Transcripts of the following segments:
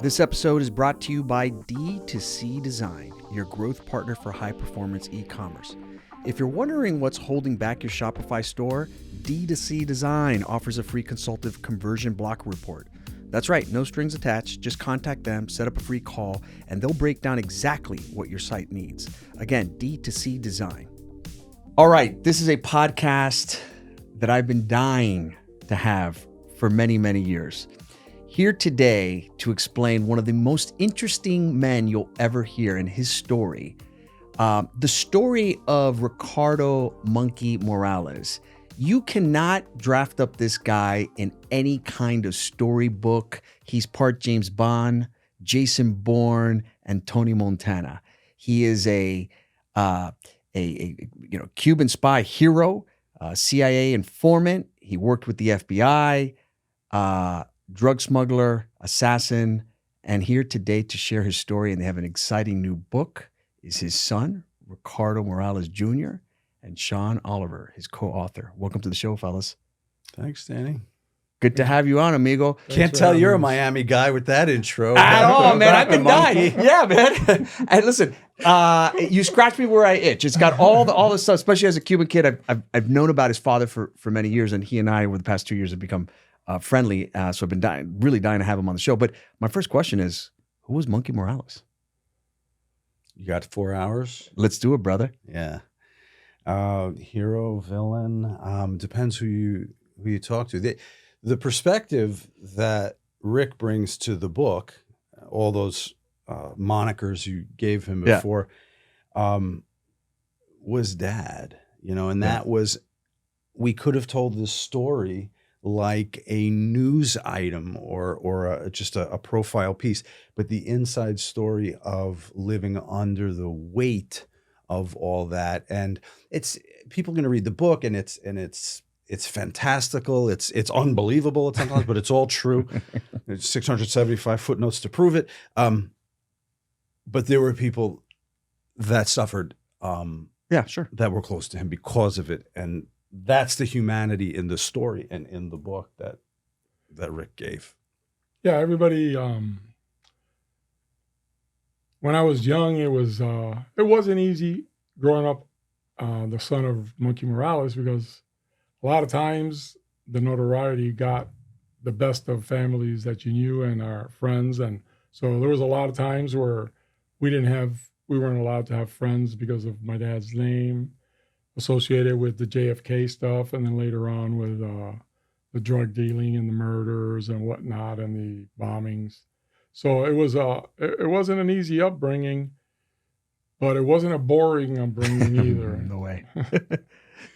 This episode is brought to you by D2C Design, your growth partner for high-performance e-commerce. If you're wondering what's holding back your Shopify store, D2C Design offers a free consultative conversion block report. That's right, no strings attached. Just contact them, set up a free call, and they'll break down exactly what your site needs. Again, D2C Design. All right, this is a podcast that I've been dying to have for many, many years. Here today to explain one of the most interesting men you'll ever hear in his story. The story of Ricardo Monkey Morales. You cannot draft up this guy in any kind of storybook. He's part James Bond, Jason Bourne, and Tony Montana. He is a Cuban spy hero, CIA informant. He worked with the FBI, drug smuggler, assassin, and here today to share his story, and they have an exciting new book, is his son, Ricardo Morales Jr., and Sean Oliver, his co-author. Welcome to the show, fellas. Thanks, Danny. Good to have you on, amigo. Can't tell you're a Miami guy with that intro. At all, man. I've been dying. Yeah, man. And listen, you scratch me where I itch. It's got all the stuff, especially as a Cuban kid. I've known about his father for many years, and he and I, over the past 2 years, have become friendly. So I've been really dying to have him on the show. But my first question is, who was Monkey Morales? You got 4 hours? Let's do it, brother. Yeah. Hero, villain, depends who you talk to. The perspective that Rick brings to the book, all those monikers you gave him before, was dad. And that was, we could have told this story like a news item or just a profile piece, but the inside story of living under the weight of all that. And it's people are going to read the book, and it's fantastical. It's unbelievable at sometimes, but it's all true. There's 675 footnotes to prove it. But there were people that suffered. That were close to him because of it, and that's the humanity in the story and in the book that Rick gave. Yeah, everybody. When I was young, it wasn't easy growing up the son of Monkey Morales, because a lot of times the notoriety got the best of families that you knew and our friends, and so there was a lot of times where we weren't allowed to have friends because of my dad's name associated with the JFK stuff, and then later on with the drug dealing and the murders and whatnot and the bombings. So it wasn't an easy upbringing, but it wasn't a boring upbringing either. No way.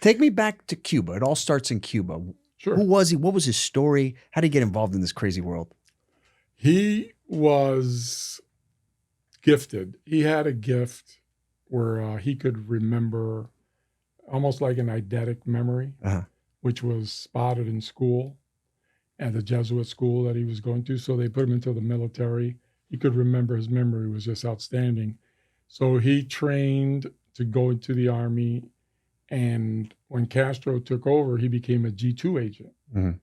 Take me back to Cuba. It all starts in Cuba. Sure. Who was he? What was his story? How did he get involved in this crazy world? He was gifted. He had a gift where he could remember almost like an eidetic memory, which was spotted in school at the Jesuit school that he was going to. So they put him into the military. He could remember. His memory was just outstanding. So he trained to go into the army. And when Castro took over, he became a G2 agent. Mm-hmm.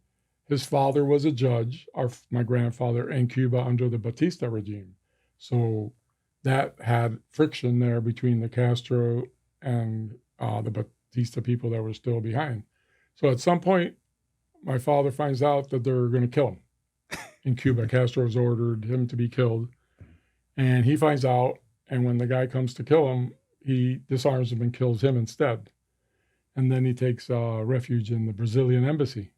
His father was a judge, my grandfather, in Cuba under the Batista regime. So that had friction there between the Castro and the Batista people that were still behind. So at some point, my father finds out that they're going to kill him in Cuba. Castro has ordered him to be killed. And he finds out, and when the guy comes to kill him, he disarms him and kills him instead. And then he takes refuge in the Brazilian embassy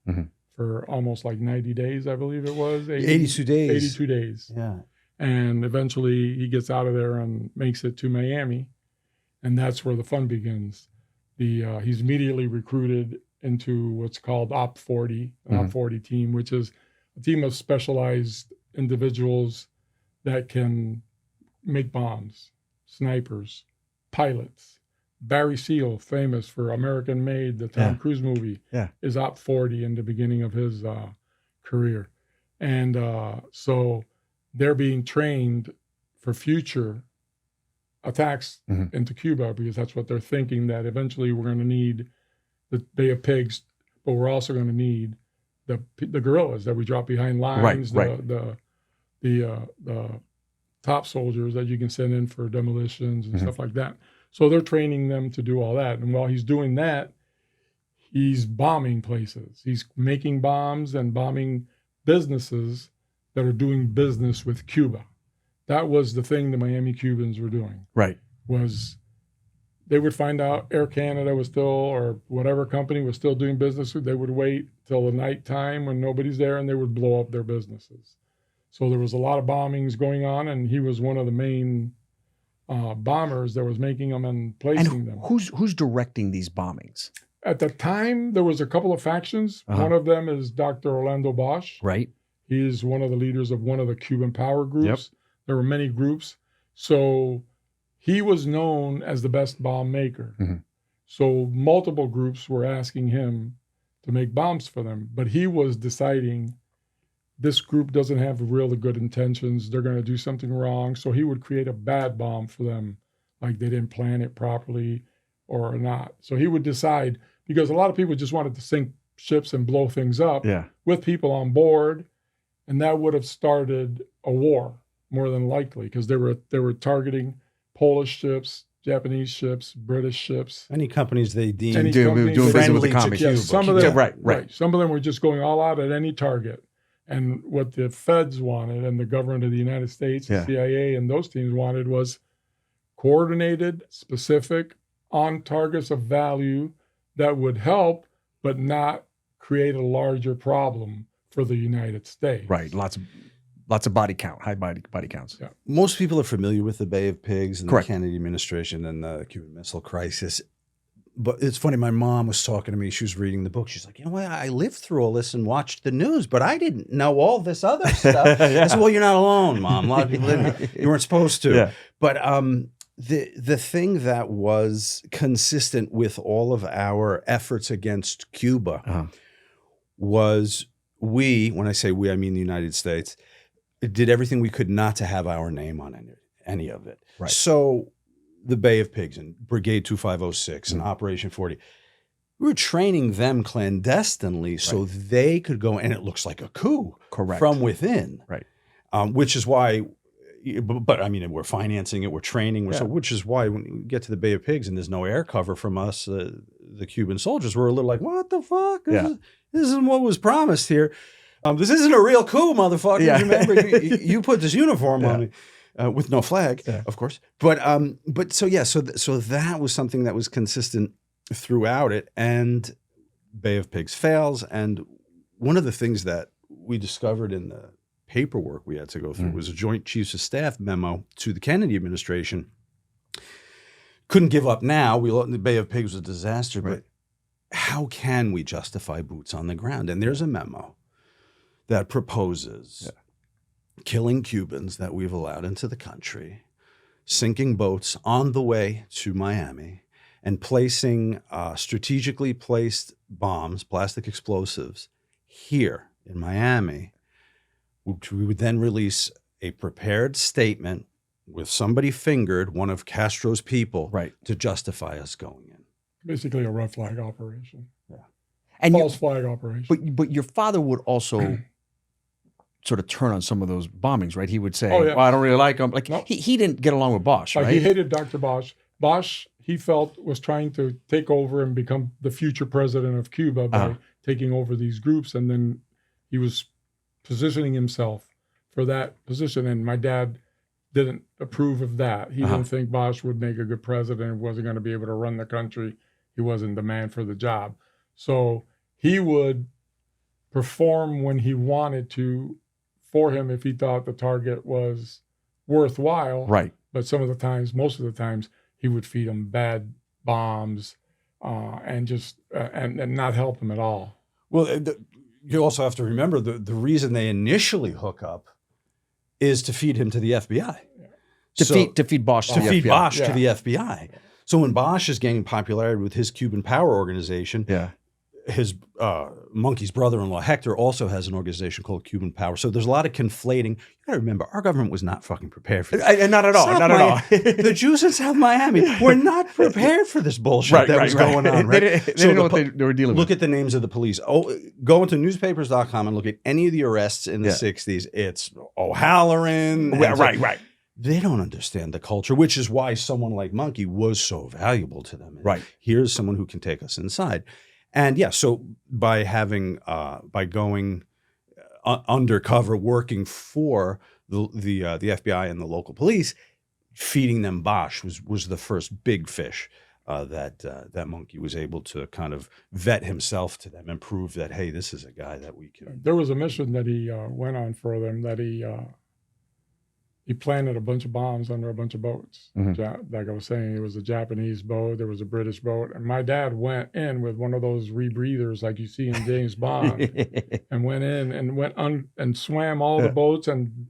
for almost like 90 days, I believe it was. 82 days. 82 days. Yeah. And eventually he gets out of there and makes it to Miami. And that's where the fun begins. He's immediately recruited into what's called Op 40, an Op 40 team, which is a team of specialized individuals that can make bombs, snipers, pilots. Barry Seal, famous for American Made, the Tom Cruise movie, is Op 40 in the beginning of his career. And so they're being trained for future attacks into Cuba, because that's what they're thinking, that eventually we're going to need the Bay of Pigs, but we're also going to need the guerrillas that we drop behind lines, the the top soldiers that you can send in for demolitions and stuff like that. So they're training them to do all that. And while he's doing that, he's bombing places. He's making bombs and bombing businesses that are doing business with Cuba. That was the thing the Miami Cubans were doing. Right. Was they would find out Air Canada was still, or whatever company was still doing business with, they would wait till the nighttime when nobody's there and they would blow up their businesses. So there was a lot of bombings going on, and he was one of the main bombers that was making them and placing them. Who's directing these bombings? At the time, there was a couple of factions. One of them is Dr. Orlando Bosch. Right. He is one of the leaders of one of the Cuban power groups. Yep. There were many groups. So he was known as the best bomb maker. So multiple groups were asking him to make bombs for them. But he was deciding this group doesn't have really good intentions. They're going to do something wrong. So he would create a bad bomb for them, like they didn't plan it properly or not. So he would decide, because a lot of people just wanted to sink ships and blow things up with people on board. And that would have started a war, more than likely, because they were targeting Polish ships, Japanese ships, British ships. Any companies they deemed doing business with the commies. Yes, some of them, right. Some of them were just going all out at any target. And what the feds wanted, and the government of the United States, the CIA, and those teams wanted, was coordinated, specific, on targets of value that would help, but not create a larger problem for the United States. Right. Lots of body count, high body counts. Yeah. Most people are familiar with the Bay of Pigs and Correct. the Kennedy administration and the Cuban Missile Crisis. But it's funny, my mom was talking to me. She was reading the book. She's like, you know what? I lived through all this and watched the news, but I didn't know all this other stuff. I said, well, you're not alone, Mom. A lot of people didn't. You weren't supposed to. Yeah. But the thing that was consistent with all of our efforts against Cuba was when I say we, I mean the United States, did everything we could not to have our name on any of it. Right. So the Bay of Pigs and Brigade 2506 and Operation 40, we were training them clandestinely so they could go, and it looks like a coup from within. Right. Which is why, but I mean, we're financing it, we're training, so which is why when you get to the Bay of Pigs and there's no air cover from us, the Cuban soldiers, we're a little like, what the fuck? This isn't what was promised here. This isn't a real coup, motherfucker. Yeah. Remember, you put this uniform on me. With no flag, of course. But so that was something that was consistent throughout it. And Bay of Pigs fails. And one of the things that we discovered in the paperwork we had to go through was a Joint Chiefs of Staff memo to the Kennedy administration. Couldn't give up now. The Bay of Pigs was a disaster, but how can we justify boots on the ground? And there's a memo that proposes killing Cubans that we've allowed into the country, sinking boats on the way to Miami, and placing strategically placed bombs, plastic explosives, here in Miami, which we would then release a prepared statement with somebody fingered, one of Castro's people, to justify us going in. Basically a red flag operation. Yeah. And false flag operation. But your father would also sort of turn on some of those bombings, right? He would say, well, I don't really like them. Like he didn't get along with Bosch, right? He hated Dr. Bosch. Bosch, he felt, was trying to take over and become the future president of Cuba by taking over these groups. And then he was positioning himself for that position. And my dad didn't approve of that. He didn't think Bosch would make a good president, wasn't going to be able to run the country. He wasn't the man for the job. So he would perform when he wanted to for him if he thought the target was worthwhile. Right. But some of the times, most of the times, he would feed him bad bombs and just and not help him at all. Well, you also have to remember the reason they initially hook up is to feed him to the FBI. To feed Bosch to the FBI. Bosch to the FBI. So when Bosch is gaining popularity with his Cuban power organization, his Monkey's brother-in-law, Hector, also has an organization called Cuban Power. So there's a lot of conflating. You got to remember, our government was not fucking prepared for this. Not at all. Not at all. The Jews in South Miami were not prepared for this bullshit that was going on. Right? They didn't know what they were dealing with. Look at the names of the police. Oh, go into newspapers.com and look at any of the arrests in the 60s. It's O'Halloran. Right. They don't understand the culture, which is why someone like Monkey was so valuable to them. And right. Here's someone who can take us inside. And yeah, so by going undercover, working for the FBI and the local police, feeding them Bosch was the first big fish that Monkey was able to kind of vet himself to them and prove that, hey, this is a guy that we can. There was a mission that he went on for them that he planted a bunch of bombs under a bunch of boats. Mm-hmm. Like I was saying, it was a Japanese boat, there was a British boat, and my dad went in with one of those rebreathers like you see in James Bond, and went in and and swam all the boats and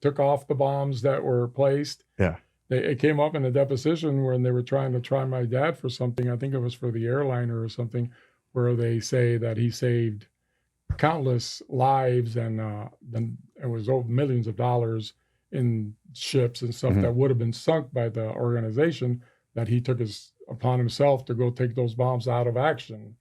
took off the bombs that were placed. Yeah. It came up in a deposition when they were trying to try my dad for something. I think it was for the airliner or something, where they say that he saved countless lives and then it was over millions of dollars in ships and stuff that would have been sunk by the organization, that he took upon himself to go take those bombs out of action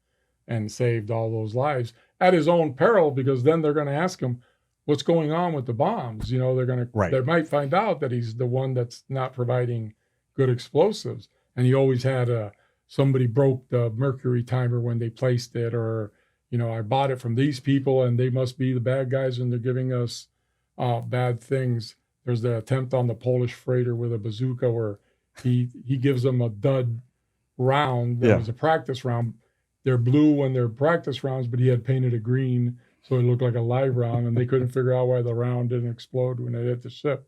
and saved all those lives at his own peril, because then they're going to ask him what's going on with the bombs. You know, they might find out that he's the one that's not providing good explosives. And he always had somebody broke the mercury timer when they placed it, or, you know, I bought it from these people and they must be the bad guys and they're giving us bad things. There's the attempt on the Polish freighter with a bazooka where he gives them a dud round. That was a practice round. They're blue when they're practice rounds, but he had painted it green, so it looked like a live round, and they couldn't figure out why the round didn't explode when it hit the ship.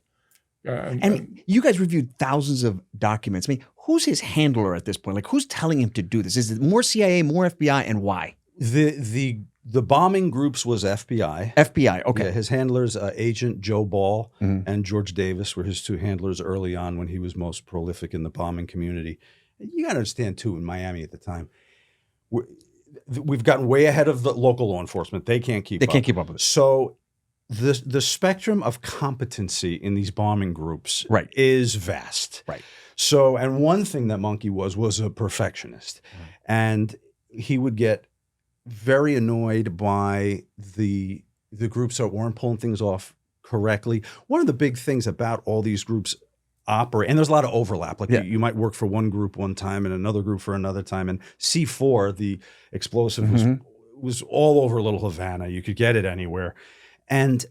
And you guys reviewed thousands of documents. I mean, who's his handler at this point? Like, who's telling him to do this? Is it more CIA, more FBI, and why? The bombing groups was FBI. FBI, okay. Yeah, his handlers, Agent Joe Ball and George Davis, were his two handlers early on when he was most prolific in the bombing community. You got to understand, too, in Miami at the time, we've gotten way ahead of the local law enforcement. They can't keep up. They can't keep up with it. So the spectrum of competency in these bombing groups is vast. Right. So, and one thing that Monkey was a perfectionist. And he would get very annoyed by the groups that weren't pulling things off correctly. One of the big things about all these groups operate, and there's a lot of overlap. Like you might work for one group one time and another group for another time. And C4, the explosive, was all over Little Havana. You could get it anywhere. And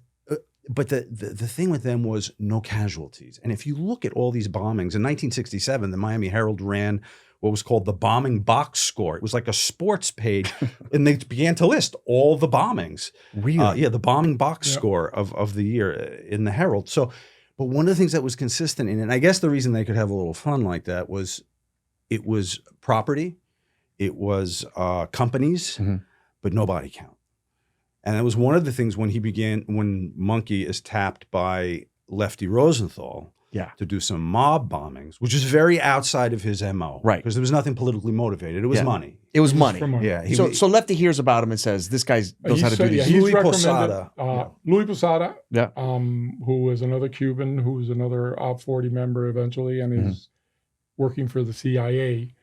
but the thing with them was no casualties. And if you look at all these bombings, in 1967, the Miami Herald ran what was called the bombing box score. It was like a sports page, and they began to list all the bombings. Really? The bombing box score of the year in the Herald. So, but one of the things that was consistent in it, and I guess the reason they could have a little fun like that was it was property, it was companies, but no body count. And that was one of the things when Monkey is tapped by Lefty Rosenthal to do some mob bombings, which is very outside of his MO. Right. Because there was nothing politically motivated. It was money. It was money. Yeah. So Lefty hears about him and says, this guy knows how to do this. Louis Posada. Louis Posada, who is another Cuban, who's another Op 40 member eventually, and is working for the CIA,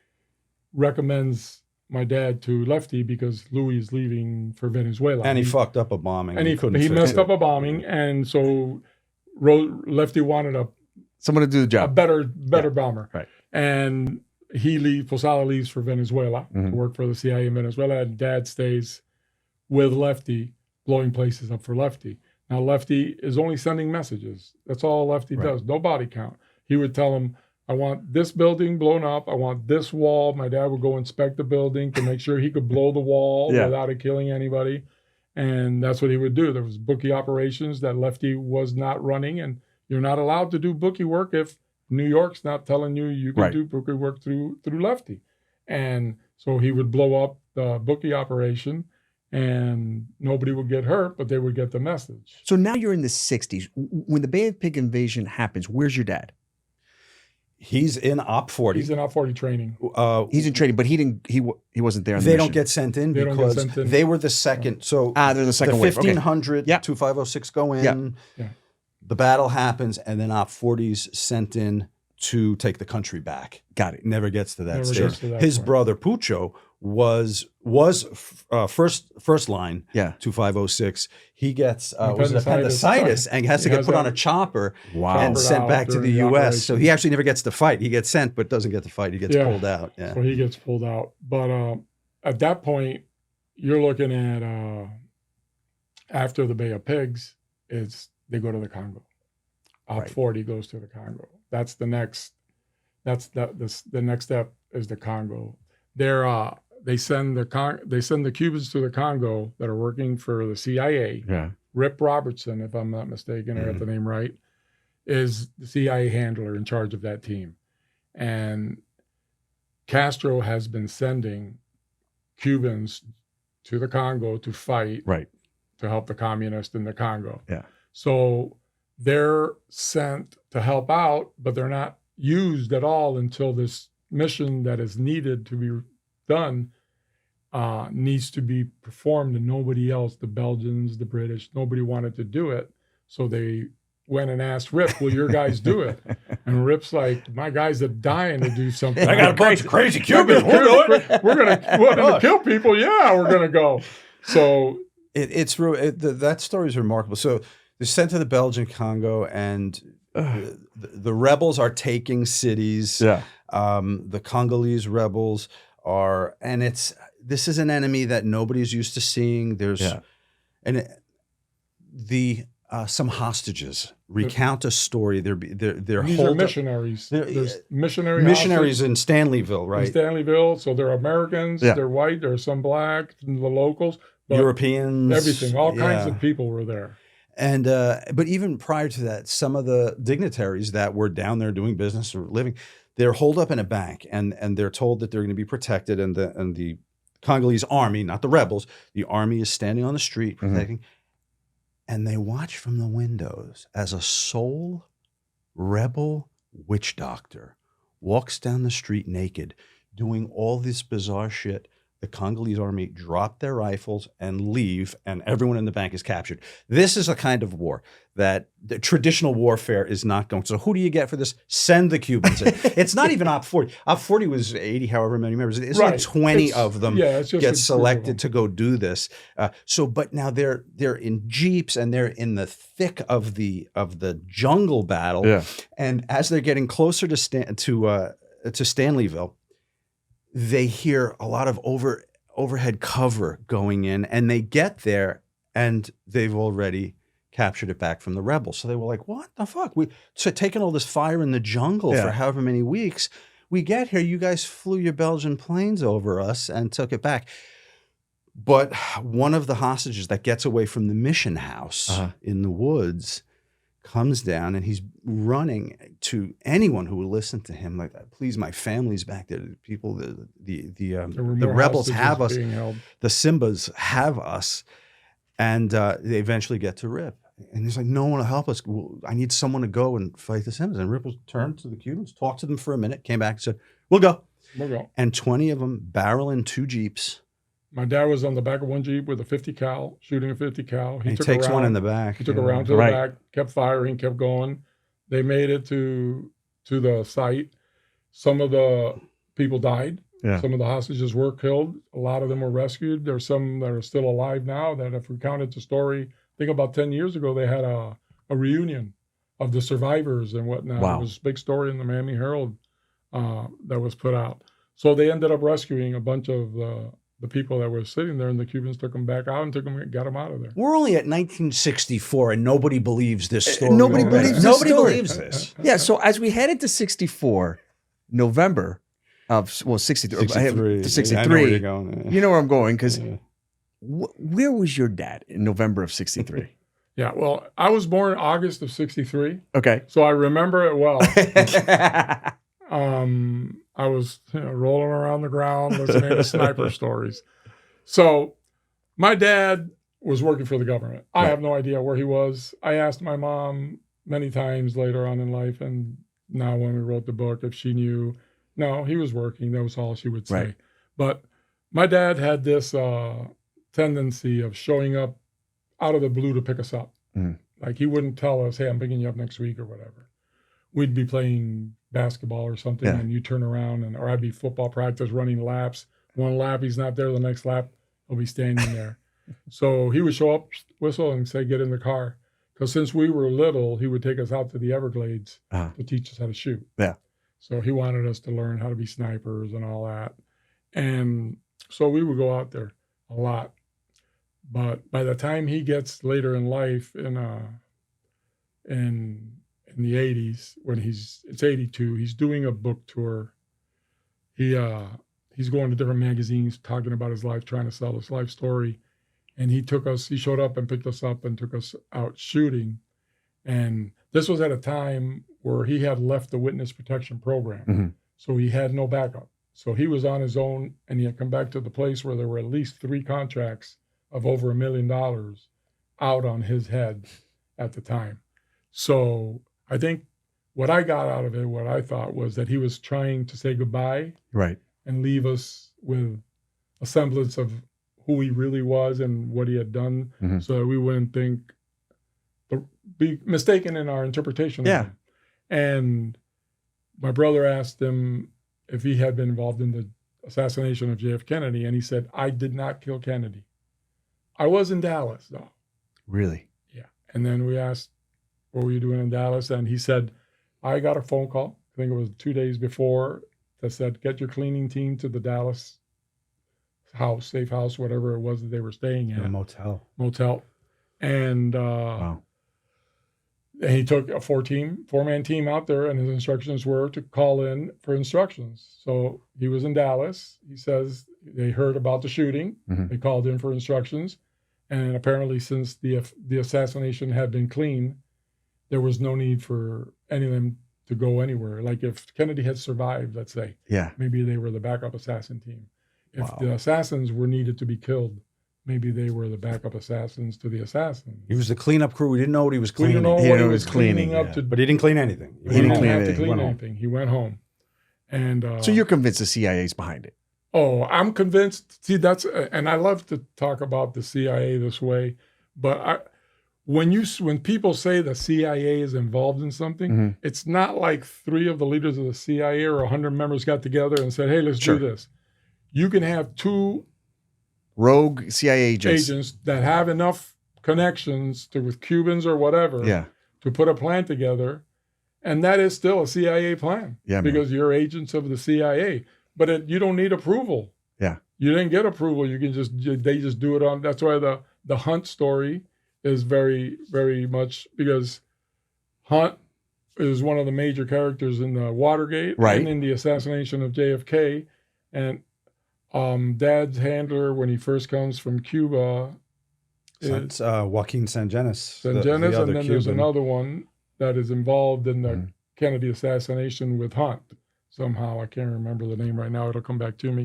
recommends my dad to Lefty because Louis is leaving for Venezuela. And he fucked up a bombing. And he messed up a bombing, and so Lefty wanted someone to do the job. A better bomber. Right. And Posada leaves for Venezuela to work for the CIA in Venezuela, and Dad stays with Lefty, blowing places up for Lefty. Now, Lefty is only sending messages. That's all Lefty does. No body count. He would tell him, I want this building blown up. I want this wall. My dad would go inspect the building to make sure he could blow the wall without it killing anybody. And that's what he would do. There was bookie operations that Lefty was not running, and you're not allowed to do bookie work if New York's not telling you can do bookie work through Lefty. And so he would blow up the bookie operation, and nobody would get hurt, but they would get the message. So now you're in the 60s. When the Bay of Pig invasion happens, where's your dad? He's in Op 40. He's in Op 40 training. He's in training, but he wasn't there on the They mission. don't get sent in They don't get because sent in. they were the second. So they're the second the wave. Okay. 1500, Yeah. 2506 go in. Yeah. The battle happens, and then Op 40's sent in to take the country back. Got it. Never gets to that Never stage. gets to that His point. brother Pucho was first line. Yeah. 2506. He gets was it Appendicitis. appendicitis and has to He get has put that- on a chopper Wow. and Choppered sent out back to the during the U.S. So operation. he actually never gets to fight. He gets sent, but doesn't get to fight. He gets Yeah. pulled out. Yeah. So he gets pulled out. But at that point, you're looking at after the Bay of Pigs, they go to the Congo. Op Right. 40 goes to the Congo. That's the next. The next step is the Congo. They send the Cubans to the Congo that are working for the CIA. Yeah. Rip Robertson, if I'm not mistaken, I got the name right, is the CIA handler in charge of that team. And Castro has been sending Cubans to the Congo to fight, Right. to help the communists in the Congo. Yeah. So they're sent to help out, but they're not used at all until this mission that is needed to be done needs to be performed, and nobody else, the Belgians, the British, nobody wanted to do it. So they went and asked Rip, will your guys do it? And Rip's like, my guys are dying to do something. I got a bunch of crazy Cubans. We'll do it. We're gonna kill people. Yeah, we're gonna go. So That story is remarkable. So they're sent to the Belgian Congo, and the rebels are taking cities. Yeah. The Congolese rebels are, and this is an enemy that nobody's used to seeing. There's, some hostages recount a story. They're these are holed missionaries. There's missionaries in Stanleyville, right? in Stanleyville. So they're Americans. Yeah. They're white. There's some black. The locals. But Europeans, everything. All kinds yeah. of people were there. And but even prior to that, some of the dignitaries that were down there doing business or living, they're holed up in a bank, and they're told that they're going to be protected. And the Congolese army, not the rebels, the army is standing on the street protecting, and they watch from the windows as a sole rebel witch doctor walks down the street naked, doing all this bizarre shit. The Congolese army drop their rifles and leave, and everyone in the bank is captured. This is a kind of war that the traditional warfare is not going. So who do you get for this? Send the Cubans in. It's not even Op 40. Op 40 was 80, however many members. It's like 20 of them get selected to go do this. But now they're in jeeps, and they're in the thick of the jungle battle. Yeah. And as they're getting closer to Stanleyville, they hear a lot of overhead cover going in, and they get there, and they've already captured it back from the rebels. So they were like, what the fuck? So taking all this fire in the jungle for however many weeks, we get here, you guys flew your Belgian planes over us and took it back. But one of the hostages that gets away from the mission house in the woods comes down, and he's running to anyone who will listen to him. Like, please, my family's back there. The people, the rebels have us. The Simbas have us, and they eventually get to Rip. And he's like, no one will help us. I need someone to go and fight the Simbas. And Rip turned to the Cubans, talked to them for a minute, came back and said, we'll go. And 20 of them barrel in 2 jeeps. My dad was on the back of one Jeep with a 50 cal, shooting a 50 cal. He takes one in the back. He took a round to the back, kept firing, kept going. They made it to the site. Some of the people died. Yeah. Some of the hostages were killed. A lot of them were rescued. There's some that are still alive now that, if we counted the story, I think about 10 years ago, they had a reunion of the survivors and whatnot. Wow. It was a big story in the Miami Herald that was put out. So they ended up rescuing a bunch of the people that were sitting there, and the Cubans took them back out and got them out of there. We're only at 1964, and nobody believes this story. Nobody believes this story. Believes this. Yeah. So as we head into 64, November of 63, 63. to 63. I know where you're going. You know where I'm going, because where was your dad in November of 63? Yeah, well, I was born in August of 63. Okay. So I remember it well. I was rolling around the ground listening to sniper stories. So my dad was working for the government. I have no idea where he was. I asked my mom many times later on in life, and now when we wrote the book, if she knew, no, he was working. That was all she would say. Right. But my dad had this tendency of showing up out of the blue to pick us up. Mm. Like he wouldn't tell us, hey, I'm picking you up next week or whatever. We'd be playing basketball or something, and you turn around, or I'd be football practice running laps. One lap, he's not there. The next lap, he'll be standing there. So he would show up, whistle, and say, get in the car. Because since we were little, he would take us out to the Everglades to teach us how to shoot. Yeah. So he wanted us to learn how to be snipers and all that. And so we would go out there a lot. But by the time he gets later in life, in the 80s, when it's 82, he's doing a book tour. He's going to different magazines talking about his life, trying to sell his life story. And he showed up and picked us up and took us out shooting. And this was at a time where he had left the witness protection program. Mm-hmm. So he had no backup. So he was on his own, and he had come back to the place where there were at least 3 contracts of over $1 million out on his head at the time. So I think what I got out of it, what I thought was that he was trying to say goodbye. Right. And leave us with a semblance of who he really was and what he had done, so that we wouldn't be mistaken in our interpretation of him. And my brother asked him if he had been involved in the assassination of JF Kennedy, and he said, I did not kill Kennedy. I was in Dallas, though. Really? Yeah. And then we asked, what were you doing in Dallas? And he said, I got a phone call, I think it was 2 days before, that said, get your cleaning team to the Dallas house, safe house, whatever it was that they were staying at. A motel. And Wow. and he took a 4-man team out there, and his instructions were to call in for instructions. So he was in Dallas. He says they heard about the shooting. They called in for instructions. And apparently since the assassination had been clean, there was no need for any of them to go anywhere. Like if Kennedy had survived, let's say, maybe they were the backup assassin team. If the assassins were needed to be killed, maybe they were the backup assassins to the assassins. He was the cleanup crew. We didn't know what he was cleaning. We didn't know what he was cleaning up to. But he didn't clean anything. He didn't have to clean anything. He went home. And so you're convinced the CIA's behind it? Oh, I'm convinced. See, and I love to talk about the CIA this way, but when people say the CIA is involved in something, it's not like 3 of the leaders of the CIA or 100 members got together and said, hey, let's do this. You can have 2 rogue CIA agents that have enough connections with Cubans or whatever to put a plan together, and that is still a CIA plan because you're agents of the CIA. But you don't need approval. Yeah, you didn't get approval. You can they just do it on. That's why the Hunt story is very, very much, because Hunt is one of the major characters in the Watergate and in the assassination of JFK, and Dad's handler when he first comes from Cuba. It's Joaquin Sangenis. And then there's another one that is involved in the Kennedy assassination with Hunt. Somehow, I can't remember the name right now. It'll come back to me.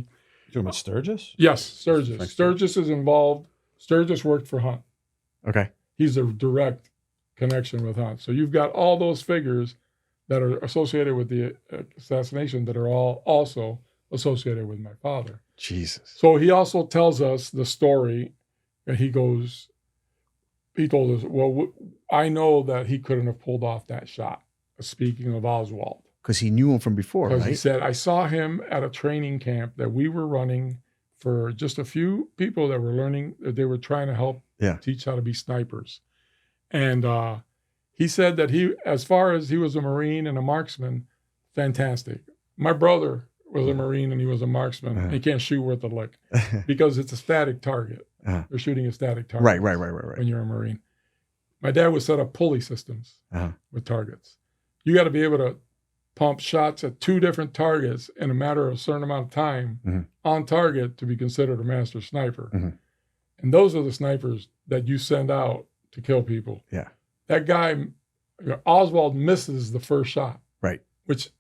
You're talking about Sturgis? Yes, Sturgis. Sturgis is involved. Sturgis worked for Hunt. Okay. He's a direct connection with Hunt. So you've got all those figures that are associated with the assassination that are all also associated with my father. Jesus. So he also tells us the story, and he told us, well, I know that he couldn't have pulled off that shot. Speaking of Oswald. Because he knew him from before, right? Because he said, I saw him at a training camp that we were running for just a few people that were learning, that they were trying to help teach how to be snipers. And he said that as far as he was a Marine and a marksman, fantastic. My brother was a Marine and he was a marksman. And he can't shoot worth a lick because it's a static target. They're shooting a static target. Right. When you're a Marine. My dad would set up pulley systems with targets. You got to be able to pump shots at 2 different targets in a matter of a certain amount of time on target to be considered a master sniper. And those are the snipers that you send out to kill people. Yeah. That guy, Oswald, misses the first shot. Right. Which,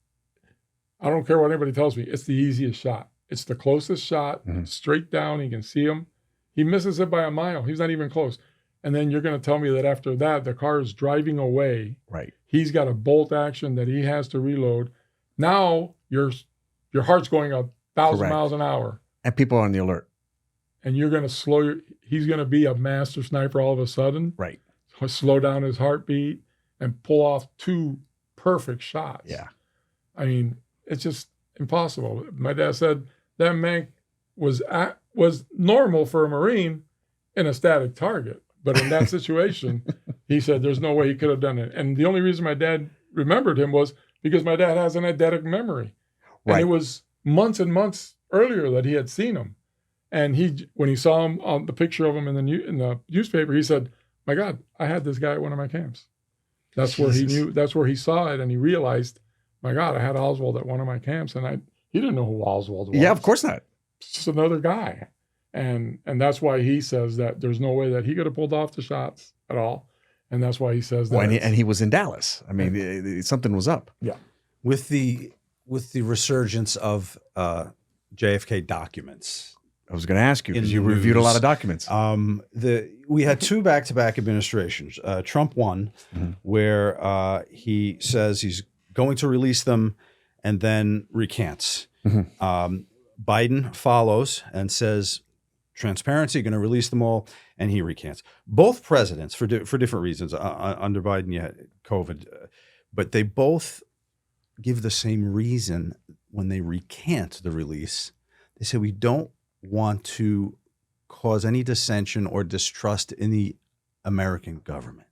I don't care what anybody tells me, it's the easiest shot. It's the closest shot, straight down, you can see him. He misses it by a mile. He's not even close. And then you're going to tell me that after that, the car is driving away. Right. He's got a bolt action that he has to reload. Now your heart's going 1,000 Correct. miles an hour. And people are on the alert. And you're going to he's going to be a master sniper all of a sudden. Right. Slow down his heartbeat and pull off 2 perfect shots. Yeah. I mean, it's just impossible. My dad said that man was normal for a Marine in a static target. But in that situation, he said there's no way he could have done it. And the only reason my dad remembered him was because my dad has an eidetic memory. Right. And it was months and months earlier that he had seen him. And when he saw him on the picture of him in the newspaper, he said, "My God, I had this guy at one of my camps." That's where he knew. That's where he saw it, and he realized, "My God, I had Oswald at one of my camps," and he didn't know who Oswald was. Yeah, of course not. Just another guy. And that's why he says that there's no way that he could have pulled off the shots at all. And that's why he says that. Well, and he was in Dallas. I mean, something was up. Yeah. With the resurgence of JFK documents. I was going to ask you because you In the reviewed a news. lot of documents. We had 2 back-to-back administrations. Trump 1, where he says he's going to release them and then recants. Biden follows and says, transparency, going to release them all, and he recants. Both presidents, for different reasons, under Biden, you had COVID, but they both give the same reason when they recant the release. They say, we don't want to cause any dissension or distrust in the American government.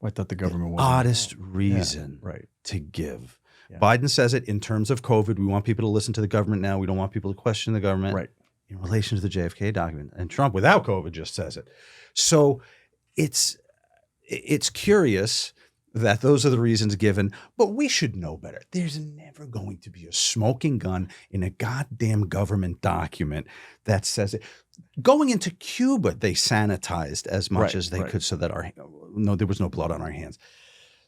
I thought the government was Oddest reason right. to give. Yeah. Biden says it in terms of COVID. We want people to listen to the government now. We don't want people to question the government. Right. In relation to the JFK document. And Trump, without COVID, just says it. So it's curious that those are the reasons given, but we should know better. There's never going to be a smoking gun in a goddamn government document that says it. Going into Cuba, they sanitized as much as they could so that there was no blood on our hands.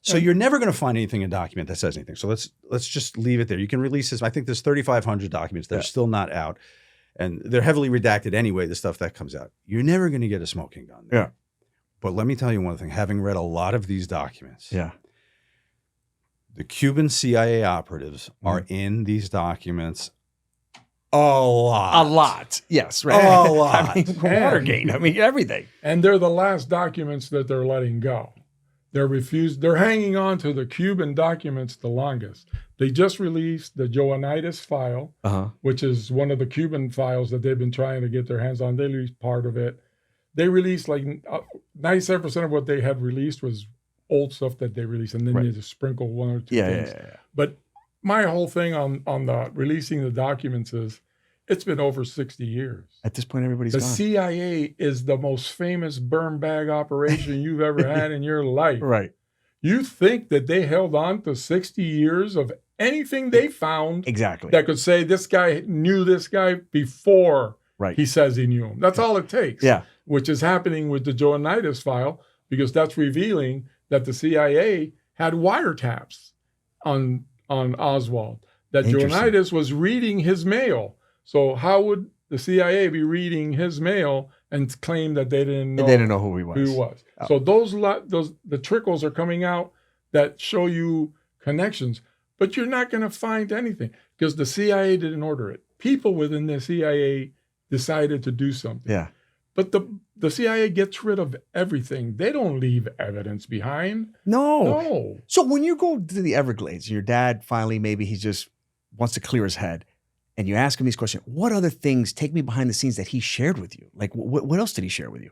So you're never going to find anything in a document that says anything. So let's just leave it there. You can release this. I think there's 3,500 documents that are still not out. And they're heavily redacted anyway, the stuff that comes out. You're never going to get a smoking gun. Yeah. But let me tell you one thing. Having read a lot of these documents, Yeah. the Cuban CIA operatives are in these documents a lot. A lot. Yes. Right. A lot. I mean, Watergate. I mean, everything. And they're the last documents that they're letting go. They're hanging on to the Cuban documents the longest. They just released the Joanitis file, which is one of the Cuban files that they've been trying to get their hands on. They released part of it. They released 97% of what they had released was old stuff that they released, and then you just sprinkle 1 or 2 things. Yeah. But my whole thing on the releasing the documents is it's been over 60 years. At this point, everybody's The gone. CIA is the most famous burn bag operation you've ever had in your life. Right. You think that they held on to 60 years of anything they found Exactly. that could say this guy knew this guy before he says he knew him? That's all it takes. Yeah. Which is happening with the Joanitis file, because that's revealing that the CIA had wiretaps on Oswald. That Joanitis was reading his mail. So how would the CIA be reading his mail and claim that they didn't know who he was? Oh. So the trickles are coming out that show you connections, but you're not going to find anything because the CIA didn't order it. People within the CIA decided to do something. Yeah. But the CIA gets rid of everything. They don't leave evidence behind. No. So when you go to the Everglades, your dad finally, maybe he just wants to clear his head, and you ask him these questions, what other things, take me behind the scenes, that he shared with you? Like, what else did he share with you?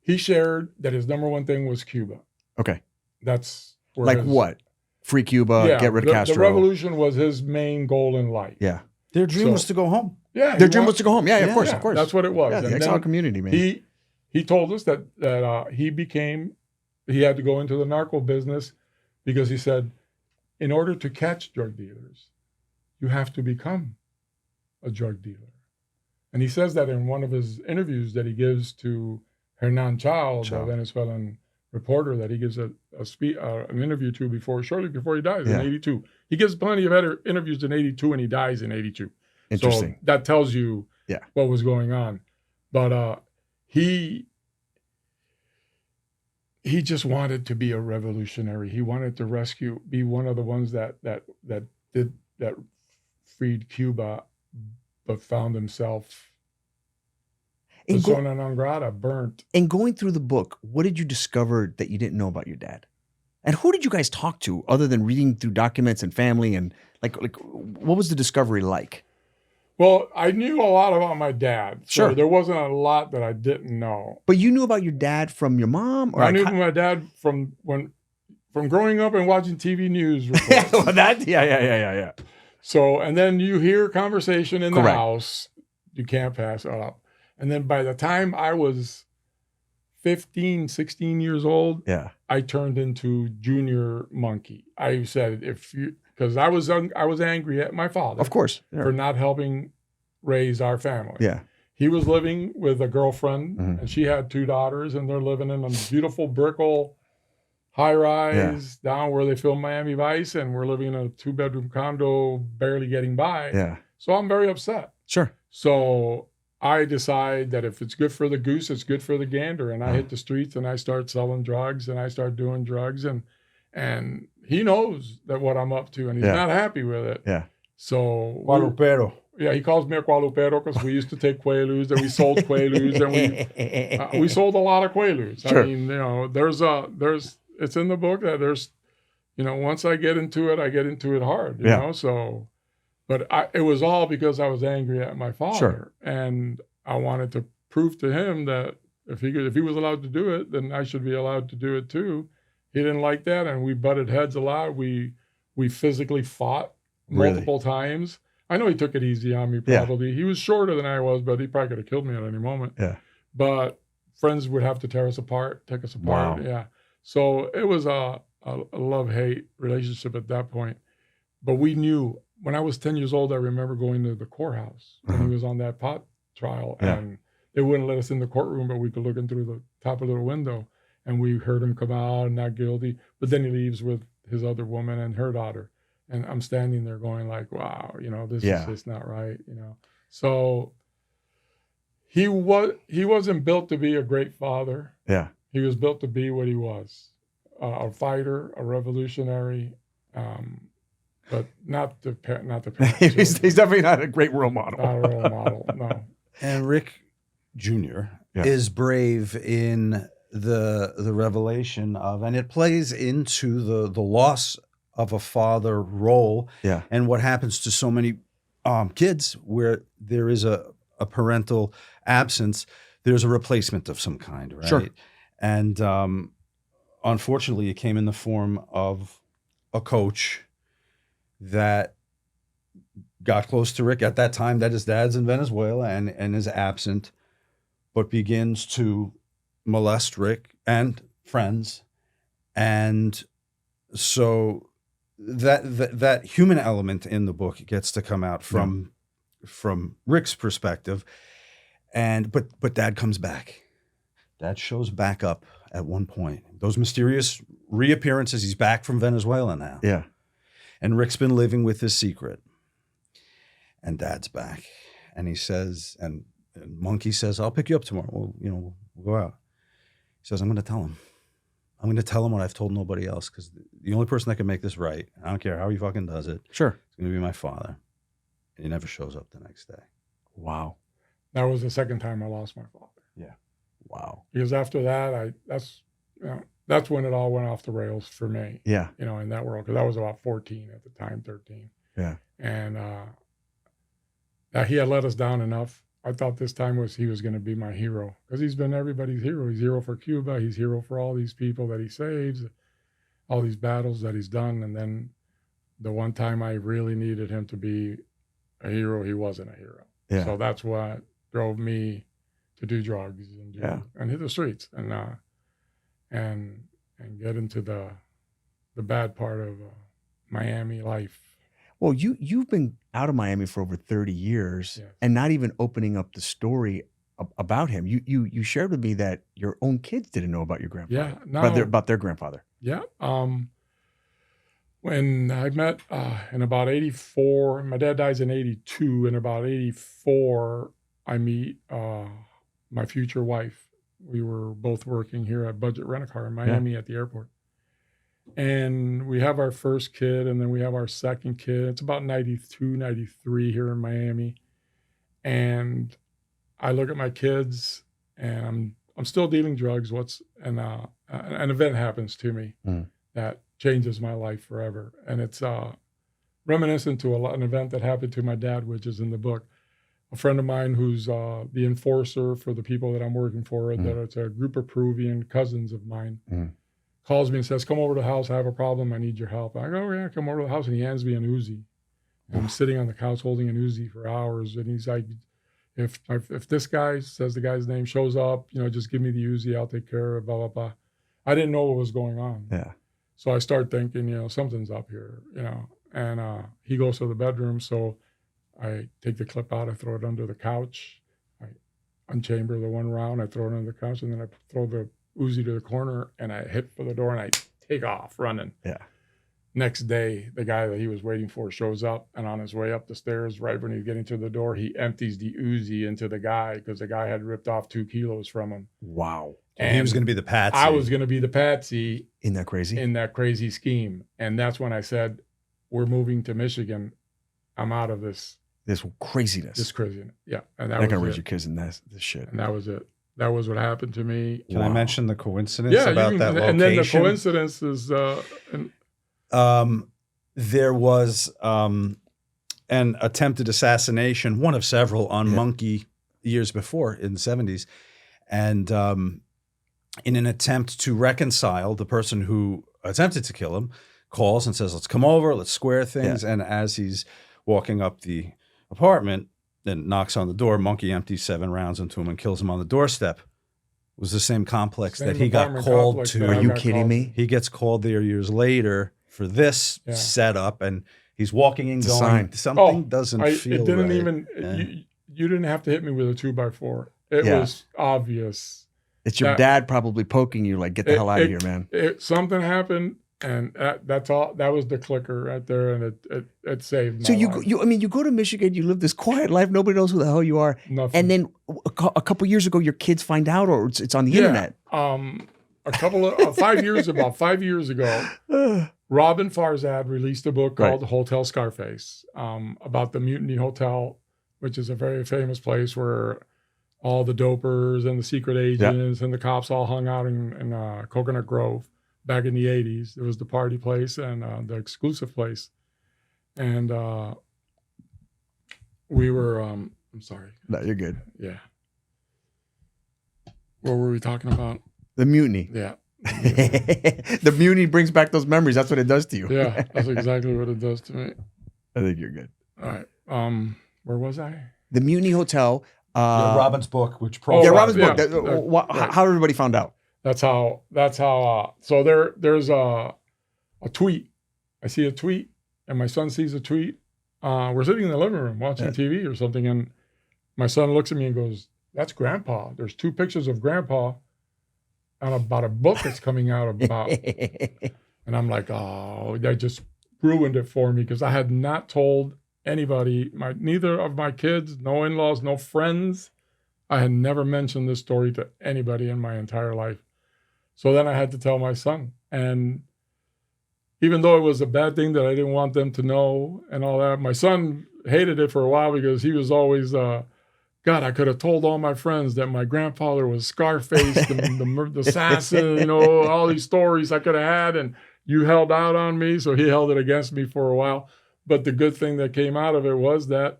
He shared that his number one thing was Cuba. Okay. That's where like what? Free Cuba, get rid of Castro. The revolution was his main goal in life. Yeah. Their dream was to go home. Yeah. Their dream was to go home. Yeah, of course. That's what it was. Yeah, the and exile community, man. He told us that he had to go into the narco business because he said, in order to catch drug dealers, you have to become a drug dealer. And he says that in one of his interviews that he gives to Hernan Chao, the Venezuelan reporter that he gives an interview to shortly before he dies in 82. He gives plenty of interviews in 82 and he dies in 82. Interesting. So that tells you what was going on. But he just wanted to be a revolutionary. He wanted to be one of the ones that freed Cuba, but found himself persona non grata, burnt. In going through the book, what did you discover that you didn't know about your dad? And who did you guys talk to other than reading through documents and family? And like what was the discovery like? Well, I knew a lot about my dad. So Sure. there wasn't a lot that I didn't know. But you knew about your dad from your mom? Or I knew my dad from growing up and watching TV news reports. Well, yeah. So, and then you hear conversation in the Correct. house, you can't pass it up. And then by the time I was 15, 16 years old, Yeah. I turned into junior monkey. I said, because I was angry at my father. Of course. For not helping raise our family. Yeah. He was living with a girlfriend, and she had 2 daughters, and they're living in a beautiful Brickell high-rise down where they filmed Miami Vice, and we're living in a 2-bedroom condo, barely getting by. Yeah. So I'm very upset. Sure. So I decide that if it's good for the goose, it's good for the gander, and I hit the streets, and I start selling drugs, and I start doing drugs, and he knows that what I'm up to, and he's not happy with it. Yeah. So Gualupero. yeah, he calls me a Gualupero because we used to take Quaaludes, and we sold Quaaludes, and we sold a lot of Quaaludes. Sure. I mean, you know, it's in the book that there's, you know, once I get into it, I get into it hard, you know. So, but it was all because I was angry at my father, and I wanted to prove to him that if he was allowed to do it, then I should be allowed to do it too. He didn't like that, and we butted heads a lot. We physically fought multiple times. I know he took it easy on me, probably. Yeah. He was shorter than I was, but he probably could have killed me at any moment. Yeah. But friends would have to take us apart. Wow. Yeah. So it was a love-hate relationship at that point. But we knew, when I was 10 years old, I remember going to the courthouse when he was on that pot trial. And they wouldn't let us in the courtroom, but we could look in through the top of the little window. And we heard him come out, not guilty. But then he leaves with his other woman and her daughter. And I'm standing there going like, wow, you know, this is just not right, you know. So he wasn't built to be a great father. Yeah. He was built to be what he was, a fighter, a revolutionary, but not the parent. He's definitely not a great role model. Not a role model, no. And Rick Jr. is brave in the revelation of, and it plays into the loss of a father role, and what happens to so many kids where there is a parental absence. There's a replacement of some kind, right? Sure. And unfortunately, it came in the form of a coach that got close to Rick at that time, that his dad's in Venezuela and is absent, but begins to molest Rick and friends. And so that human element in the book gets to come out from Rick's perspective. But Dad comes back. Dad shows back up at one point. Those mysterious reappearances, he's back from Venezuela now. Yeah. And Rick's been living with his secret. And Dad's back. And he says, and Monkey says, I'll pick you up tomorrow. We'll go out. He says, I'm going to tell him. I'm going to tell him what I've told nobody else, because the only person that can make this right, I don't care how he fucking does it. Sure. It's going to be my father. And he never shows up the next day. Wow. That was the second time I lost my father. Yeah. Wow. Because after that, that's when it all went off the rails for me. Yeah. You know, in that world, because I was about 14 at the time, 13. Yeah. And he had let us down enough. I thought this time he was going to be my hero, because he's been everybody's hero. He's hero for Cuba. He's hero for all these people that he saves, all these battles that he's done. And then the one time I really needed him to be a hero, he wasn't a hero. Yeah. So that's what drove me to do drugs and hit the streets and get into the bad part of Miami life. Well, you've been out of Miami for over 30 years and not even opening up the story about him. You shared with me that your own kids didn't know about your grandfather. Yeah, about their grandfather. Yeah. When I met in about 84, my dad dies in 82. In about 84, I meet my future wife, We were both working here at Budget Rent-A-Car in Miami at the airport. And we have our first kid, and then we have our second kid. It's about 92, 93 here in Miami. And I look at my kids, and I'm still dealing drugs. An event happens to me that changes my life forever. And it's reminiscent to an event that happened to my dad, which is in the book. A friend of mine who's the enforcer for the people that I'm working for, that it's a group of Peruvian cousins of mine, calls me and says, come over to the house. I have a problem. I need your help. I go, yeah, come over to the house. And he hands me an Uzi. And I'm sitting on the couch holding an Uzi for hours. And he's like, if this guy, says the guy's name, shows up, just give me the Uzi. I'll take care of it, blah, blah, blah. I didn't know what was going on. Yeah. So I start thinking, something's up here, And he goes to the bedroom. So I take the clip out. I throw it under the couch. I unchamber the one round. I throw it under the couch. And then I throw the Uzi to the corner, and I hit for the door, and I take off running. Yeah. Next day, the guy that he was waiting for shows up, and on his way up the stairs, right when he's getting to the door, he empties the Uzi into the guy because the guy had ripped off 2 kilos from him. Wow. And he was going to be the patsy. I was going to be the patsy. Isn't that crazy? In that crazy scheme. And that's when I said, we're moving to Michigan. I'm out of this craziness. Yeah. And that was gonna it. raise your kids in this shit. And that was it. That was what happened to me. Can I mention the coincidence about that location? And then the coincidence is... there was an attempted assassination, one of several, on Monkey years before in the 70s. And in an attempt to reconcile, the person who attempted to kill him calls and says, let's come over, let's square things. And as he's walking up the apartment, then knocks on the door, Monkey empties 7 rounds into him and kills him on the doorstep. It was the same complex that he got called to. Are you kidding me? He gets called there years later for this setup, and he's walking in going, something doesn't feel it didn't right. Even, you didn't have to hit me with a 2x4. It was obvious. It's your dad probably poking you like, get the hell out of here, man. Something happened, and that's all. That was the clicker right there, and it saved my life. You go to Michigan, you live this quiet life, nobody knows who the hell you are. Nothing. And then a couple years ago, your kids find out, or it's on the internet. About 5 years ago, Robin Farzad released a book called Hotel Scarface, about the Mutiny Hotel, which is a very famous place where all the dopers and the secret agents and the cops all hung out in Coconut Grove back in the 80s. It was the party place and the exclusive place. And we were, I'm sorry. No, you're good. Yeah. What were we talking about? The mutiny. Yeah. The mutiny brings back those memories. That's what it does to you. Yeah, that's exactly what it does to me. I think you're good. All right. Where was I? The Mutiny Hotel. Robin's book, which Robin's book. How everybody found out. That's how. So there's a tweet. I see a tweet, and my son sees a tweet. We're sitting in the living room watching TV or something, and my son looks at me and goes, "That's Grandpa." There's 2 pictures of Grandpa on about a book that's coming out about. And I'm like, oh, that just ruined it for me because I had not told anybody, neither of my kids, no in-laws, no friends. I had never mentioned this story to anybody in my entire life. So then I had to tell my son. And even though it was a bad thing that I didn't want them to know and all that, my son hated it for a while because he was always, God, I could have told all my friends that my grandfather was Scarface, the assassin, all these stories I could have had, and you held out on me. So he held it against me for a while. But the good thing that came out of it was that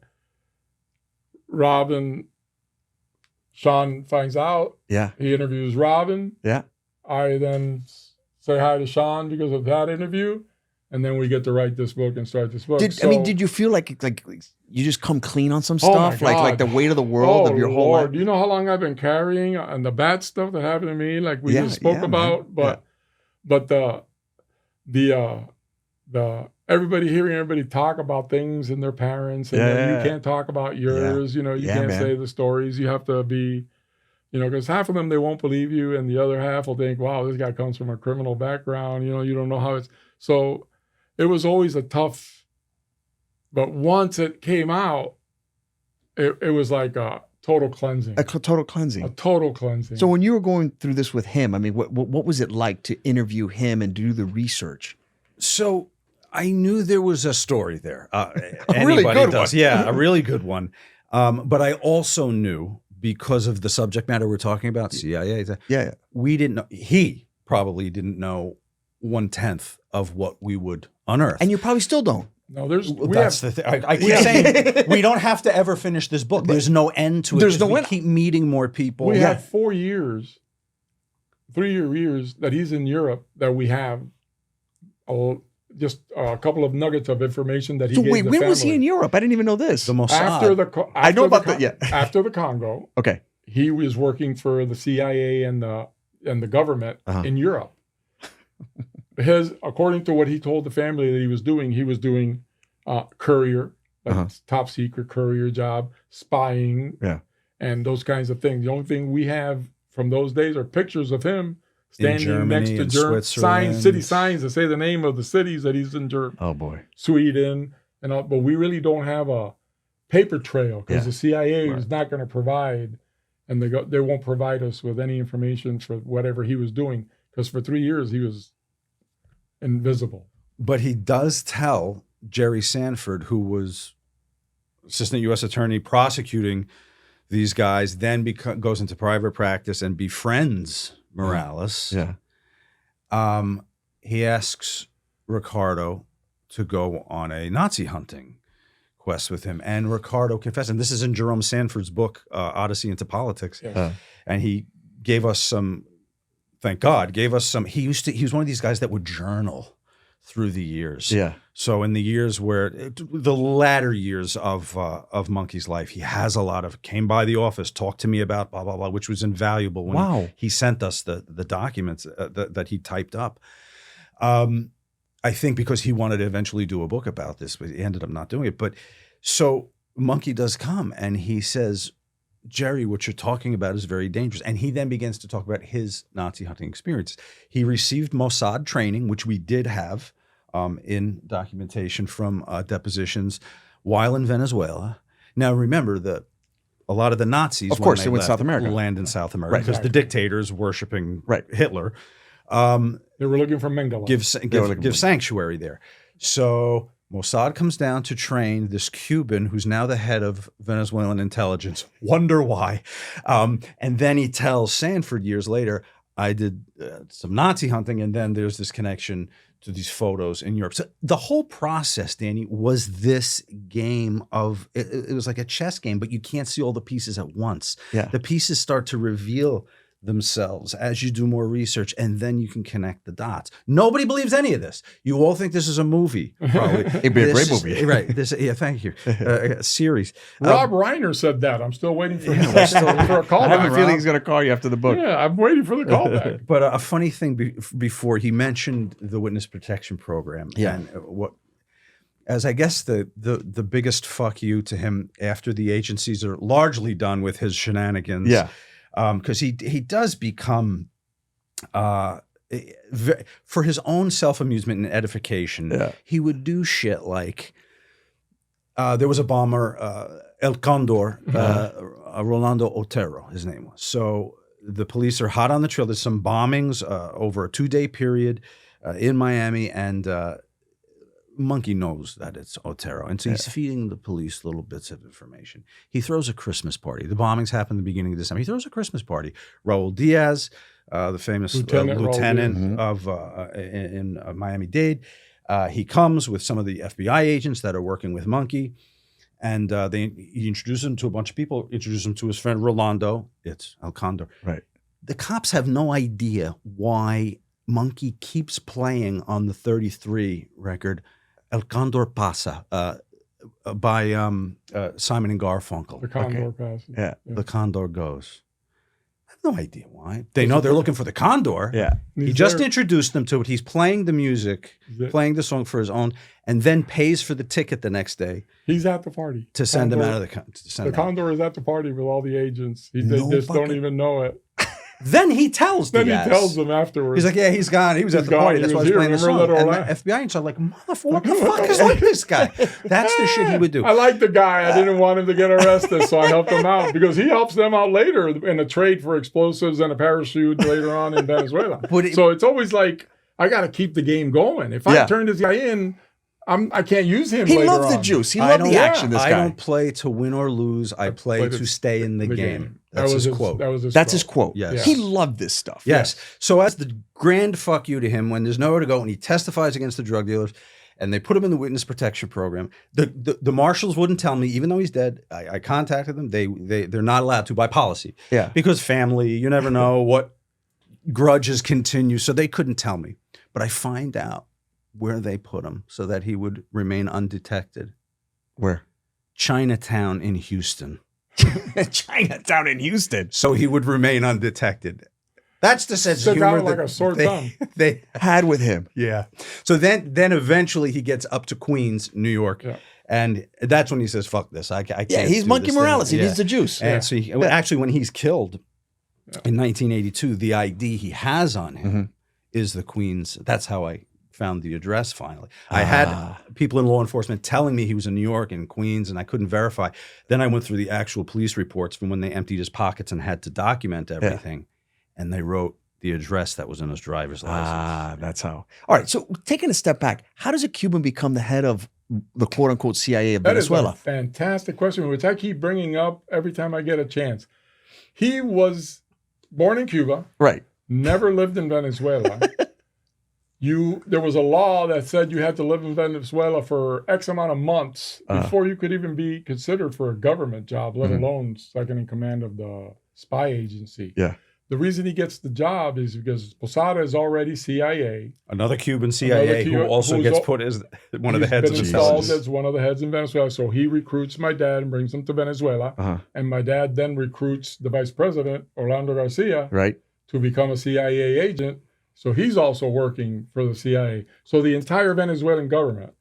Sean finds out. Yeah. He interviews Robin. Yeah. I then say hi to Sean because of that interview. And then we get to write this book and start this book. Did you feel like you just come clean on some stuff? Like the weight of the world of your whole life? Do you know how long I've been carrying and the bad stuff that happened to me? Like we just spoke about. Man. But the everybody hearing everybody talk about things and their parents, and then you can't talk about yours. You can't say the stories. You have to be, because half of them they won't believe you, and the other half will think, "Wow, this guy comes from a criminal background." You don't know how it's so. It was always a tough, but once it came out, it was like total cleansing. total cleansing. A total cleansing. So when you were going through this with him, I mean, what was it like to interview him and do the research? So I knew there was a story there. Really good one. Yeah, a really good one. But I also knew, because of the subject matter we're talking about, CIA, we didn't know, he probably didn't know 1/10 of what we would unearth. And you probably still don't. No, that's the thing. I keep saying we don't have to ever finish this book. There's no end to it. There's no we end. keep meeting more people. We have 4 years, 3 years that he's in Europe that we have just a couple of nuggets of information that he gave the family. When was he in Europe? I didn't even know this. The Mossad. I know about that. Yeah. After the Congo, okay, he was working for the CIA and the government in Europe. According to what he told the family that he was doing courier, like top secret courier job, spying, and those kinds of things. The only thing we have from those days are pictures of him standing Germany, next to city signs that say the name of the cities that he's in Germany. Oh boy, Sweden, and all, but we really don't have a paper trail because the CIA is not going to provide, and they won't provide us with any information for whatever he was doing, because for 3 years he was invisible. But he does tell Jerry Sanford, who was assistant U.S. attorney prosecuting these guys, then goes into private practice and befriends Morales. He asks Ricardo to go on a Nazi hunting quest with him, and Ricardo confessed, and this is in Jerome Sanford's book, Odyssey into Politics, and he gave us some. Thank God, gave us some. He was one of these guys that would journal through the years. Yeah. So in the years the latter years of Monkey's life, he has a lot of, came by the office, talked to me about blah, blah, blah, which was invaluable when he sent us the documents that he typed up. I think because he wanted to eventually do a book about this, but he ended up not doing it. But so Monkey does come and he says, Jerry, what you're talking about is very dangerous. And he then begins to talk about his Nazi hunting experience. He received Mossad training, which we did have in documentation from depositions while in Venezuela. Now, remember that a lot of the Nazis, of course, they went South America, land in South America because the dictators worshiping Hitler. They were looking for Mengele. Give sanctuary there. So Mossad comes down to train this Cuban who's now the head of Venezuelan intelligence. Wonder why. And then he tells Sanford years later, I did some Nazi hunting, and then there's this connection to these photos in Europe. So the whole process, Danny, was this game of, it was like a chess game, but you can't see all the pieces at once. Yeah. The pieces start to reveal themselves as you do more research, and then you can connect the dots. Nobody believes any of this. You all think this is a movie, probably. It'd be a great movie. Right. Thank you. A series. Rob Reiner said that. I'm still waiting for him for a callback. I have a feeling he's going to call you after the book. Yeah, I'm waiting for the callback. But a funny thing before, he mentioned the witness protection program. Yeah. And as I guess the biggest fuck you to him after the agencies are largely done with his shenanigans. Yeah. Because he does become, for his own self-amusement and edification, he would do shit like, there was a bomber, El Condor, Rolando Otero, his name was. So the police are hot on the trail. There's some bombings over a 2-day period in Miami, and Monkey knows that it's Otero. And so he's feeding the police little bits of information. He throws a Christmas party. The bombings happen at the beginning of December. He throws a Christmas party. Raul Diaz, the famous lieutenant of in Miami-Dade, he comes with some of the FBI agents that are working with Monkey. And he introduces him to a bunch of people, introduces him to his friend Rolando. It's El Condor. Right. The cops have no idea why Monkey keeps playing on the 33 record El Condor Pasa by Simon and Garfunkel. The Condor passes. Yeah. The Condor goes. I have no idea why. They know they're looking for the Condor. Yeah. He just introduced them to it. He's playing the music, playing the song for his own, and then pays for the ticket the next day. He's at the party. To send him out of the Condor is at the party with all the agents. They just don't even know it. Then he tells Then Diaz. he tells them afterwards. He's like, yeah, he's gone. He was at the party. That's why I was playing the song. And the FBI agents are like, motherfucker, what the fuck is with this guy? That's the shit he would do. I like the guy. I didn't want him to get arrested, so I helped him out because he helps them out later in a trade for explosives and a parachute later on in Venezuela. So it's always like, I got to keep the game going. If I turn this guy in, I can't use him. He later loved the on. juice. He loved the action. This guy. I don't play to win or lose. I play to stay in the game. That's his quote. That's his quote. Yes. He loved this stuff. Yes. So as the grand fuck you to him, when there's nowhere to go, and he testifies against the drug dealers, and they put him in the witness protection program, the marshals wouldn't tell me, even though he's dead. I contacted them. They're not allowed to by policy. Yeah. Because family, you never know what grudges continue, so they couldn't tell me. But I find out where they put him so that he would remain undetected. Where? Chinatown in Houston. Chinatown in Houston. So he would remain undetected. That's the sense of humor like a sore thumb. They had with him. Yeah. So then eventually he gets up to Queens, New York. Yeah. And that's when he says, fuck this. I can't. Yeah, he's Monkey Morales. He needs the juice. And so actually when he's killed in 1982, the ID he has on him is the Queens. That's how I found the address finally. I had people in law enforcement telling me he was in New York and Queens, and I couldn't verify. Then I went through the actual police reports from when they emptied his pockets and had to document everything. And they wrote the address that was in his driver's license. That's how. All right. So taking a step back, how does a Cuban become the head of the quote unquote CIA of Venezuela? That is a fantastic question, which I keep bringing up every time I get a chance. He was born in Cuba. Right. Never lived in Venezuela. There was a law that said you had to live in Venezuela for X amount of months before you could even be considered for a government job, let alone second in command of the spy agency. Yeah. The reason he gets the job is because Posada is already CIA. Another Cuban CIA who also gets put as one of the heads of intelligence. As one of the heads in Venezuela. So he recruits my dad and brings him to Venezuela. And my dad then recruits the vice president, Orlando Garcia, to become a CIA agent. So he's also working for the CIA. So the entire Venezuelan government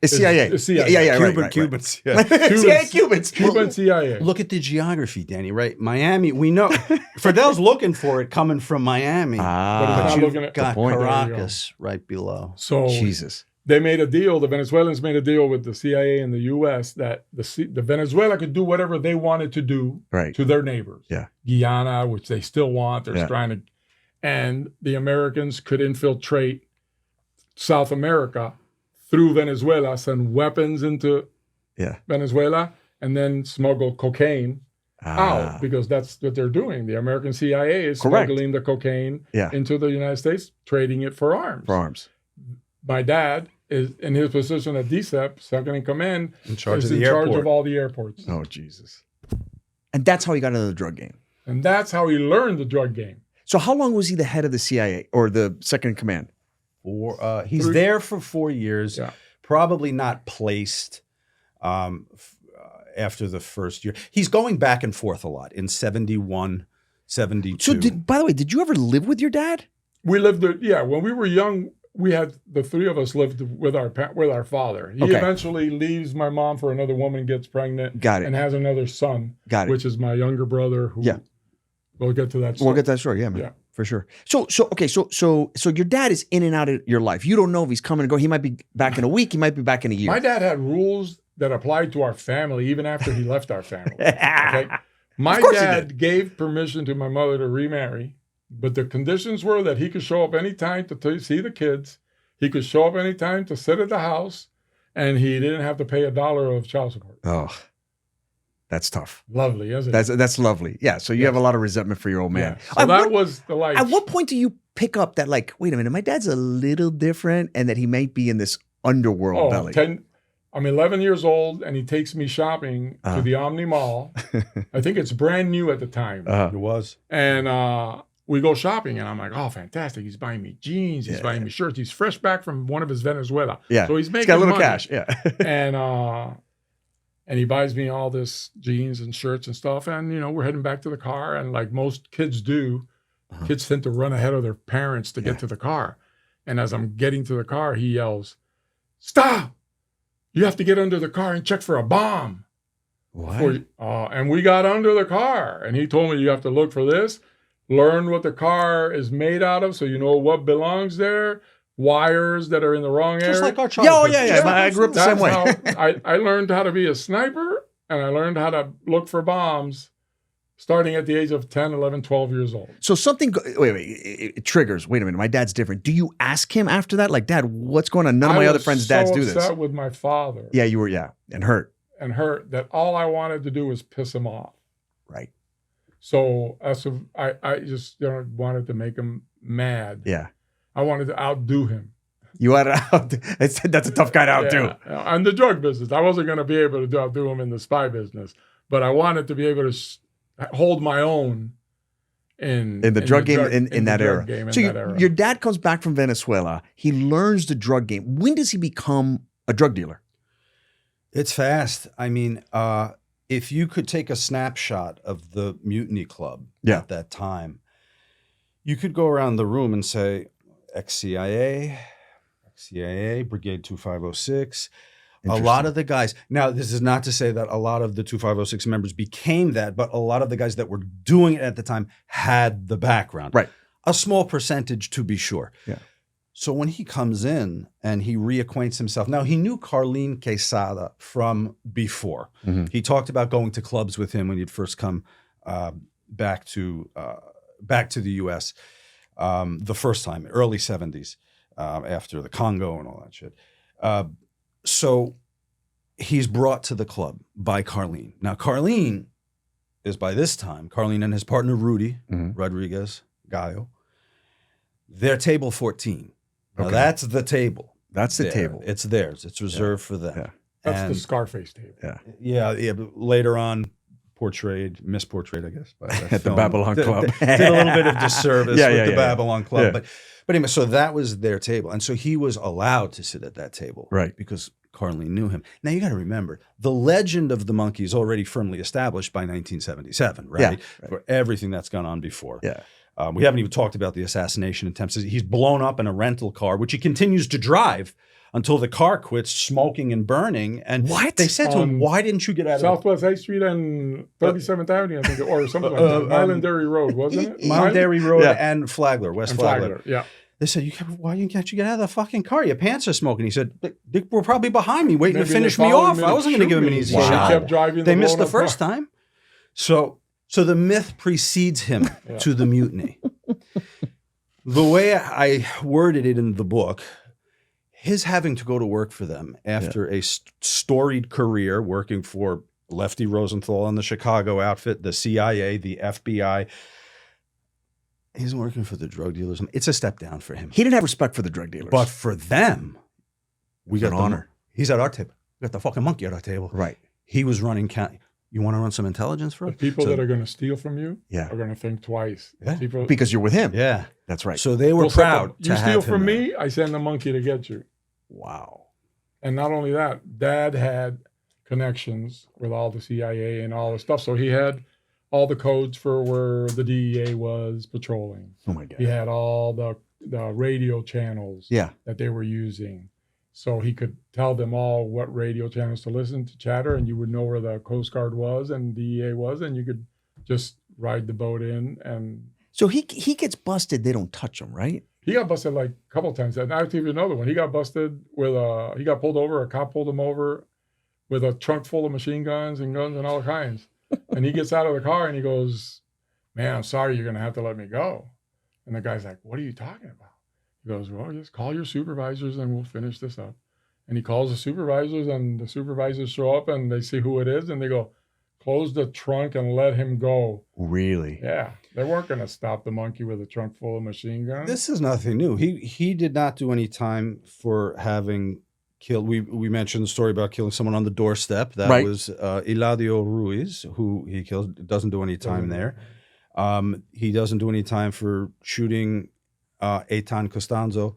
is CIA. Is CIA. Yeah, Cubans. Yeah. Cubans. Cuban CIA. Look at the geography, Danny, right? Miami, we know. Fidel's looking for it coming from Miami. But you've got Caracas right below. So Jesus. They made a deal, the Venezuelans made a deal with the CIA and the U.S. that the Venezuela could do whatever they wanted to do to their neighbors. Yeah. Guyana, which they still want. They're trying to. And the Americans could infiltrate South America through Venezuela, send weapons into Venezuela, and then smuggle cocaine out, because that's what they're doing. The American CIA is smuggling the cocaine into the United States, trading it for arms. My dad is in his position at DCEP, second in command, in charge of all the airports. Oh, Jesus. And that's how he got into the drug game. And that's how he learned the drug game. So how long was he the head of the CIA or the second in command? He's there for 4 years, probably not placed after the first year. He's going back and forth a lot in 71, 72. So by the way, did you ever live with your dad? We lived there, when we were young, we had, the three of us lived with our father. He eventually leaves my mom for another woman, gets pregnant, and has another son, which is my younger brother who we'll get to that story. We'll get to that story, man. For sure. So your dad is in and out of your life. You don't know if he's coming and go. He might be back in a week. He might be back in a year. My dad had rules that applied to our family even after he left our family. Okay? My dad gave permission to my mother to remarry, but the conditions were that he could show up anytime to see the kids. He could show up anytime to sit at the house, and he didn't have to pay $1 of child support. Oh. That's tough. Lovely, isn't it? That's lovely. Yeah. So you have a lot of resentment for your old man. Yeah. So that was the life. At what point do you pick up that, like, wait a minute, my dad's a little different, and that he might be in this underworld belly? I'm 11 years old, and he takes me shopping to the Omni Mall. I think it's brand new at the time. It was. And we go shopping, and I'm like, oh, fantastic. He's buying me jeans. He's buying me shirts. He's fresh back from one of his Venezuela. Yeah. So he's making got a little money. cash. Yeah. And he buys me all this jeans and shirts and stuff. And, we're heading back to the car. And like most kids do, kids tend to run ahead of their parents to get to the car. And as I'm getting to the car, he yells, "Stop! You have to get under the car and check for a bomb." What? And we got under the car. And he told me, you have to look for this. learn what the car is made out of, so you know what belongs there. Wires that are in the wrong area. Just like our Yeah, childhood. yeah. I grew up the same way. I learned how to be a sniper, and I learned how to look for bombs starting at the age of 10, 11, 12 years old. So it triggers. Wait a minute, my dad's different. Do you ask him after that? Like, Dad, what's going on? None of my other friends' dads do this. I was so upset with my father. Yeah, you were, and hurt. And hurt that all I wanted to do was piss him off. Right. So I just wanted to make him mad. Yeah. I wanted to outdo him. You had to that's a tough guy to outdo. Yeah. In the drug business, I wasn't going to be able to outdo him in the spy business, but I wanted to be able to hold my own in the drug game in that era. So your dad comes back from Venezuela. He learns the drug game. When does he become a drug dealer? It's fast. I mean, if you could take a snapshot of the Mutiny Club at that time, you could go around the room and say, ex-CIA, Brigade 2506. A lot of the guys, now this is not to say that a lot of the 2506 members became that, but a lot of the guys that were doing it at the time had the background. Right. A small percentage to be sure. Yeah. So when he comes in and he reacquaints himself, now he knew Carlin Quesada from before. Mm-hmm. He talked about going to clubs with him when he'd first come back to the U.S. The first time, early 70s, after the Congo and all that shit. So he's brought to the club by Carlin. Now, Carlin is by this time, Carlin and his partner Rudy Rodriguez Gallo, they're table 14. Now, that's the table. That's the table. It's theirs. It's reserved for them. Yeah. That's the Scarface table. Yeah. But later on, misportrayed, I guess. At the Babylon Club. Did a little bit of disservice with the Babylon Club. Yeah. But anyway, so that was their table. And so he was allowed to sit at that table. Right. Because Carlin knew him. Now, you got to remember, the legend of the monkey is already firmly established by 1977, right? Yeah. For everything that's gone on before. Yeah. We haven't even talked about the assassination attempts. He's blown up in a rental car, which he continues to drive until the car quits smoking and burning. And they said to him, why didn't you get out of Southwest High Street and 37th Avenue, I think, or something like that. Milan-Dairy Road, wasn't it? Milan-Dairy Road and Flagler, West Flagler. Yeah. They said, why can't you get out of the fucking car? Your pants are smoking. He said, they were probably behind me waiting to finish me off. I wasn't going to give him an easy shot. He kept driving. They missed the first time. So the myth precedes him to the mutiny. The way I worded it in the book, his having to go to work for them after a storied career working for Lefty Rosenthal and the Chicago outfit, the CIA, the FBI. He's working for the drug dealers. It's a step down for him. He didn't have respect for the drug dealers. But for them, we got honor. He's at our table. We got the fucking monkey at our table. Right. He was running county. You want to run some intelligence for us? The people that are going to steal from you are going to think twice. Yeah. Because you're with him. Yeah. That's right. So they were proud to have him. You steal from me, I send the monkey to get you. Wow. And not only that, Dad had connections with all the CIA and all the stuff. So he had all the codes for where the DEA was patrolling. Oh, my God. He had all the radio channels that they were using. So he could tell them all what radio channels to listen to chatter, and you would know where the Coast Guard was and DEA was, and you could just ride the boat in. And so he gets busted. They don't touch him, right? He got busted like a couple of times. And I'll give you another one. He got busted with he got pulled over. A cop pulled him over with a trunk full of machine guns and guns and all kinds. And he gets out of the car and he goes, "Man, I'm sorry, you're going to have to let me go." And the guy's like, "What are you talking about?" He goes, "Well, just call your supervisors and we'll finish this up." And he calls the supervisors, and the supervisors show up and they see who it is, and they go, "Close the trunk and let him go." Really? Yeah. They weren't going to stop the monkey with a trunk full of machine guns. This is nothing new. He did not do any time for having killed. We mentioned the story about killing someone on the doorstep. That was Eladio Ruiz, who he killed. Doesn't do any time there. He doesn't do any time for shooting Eitan Costanzo.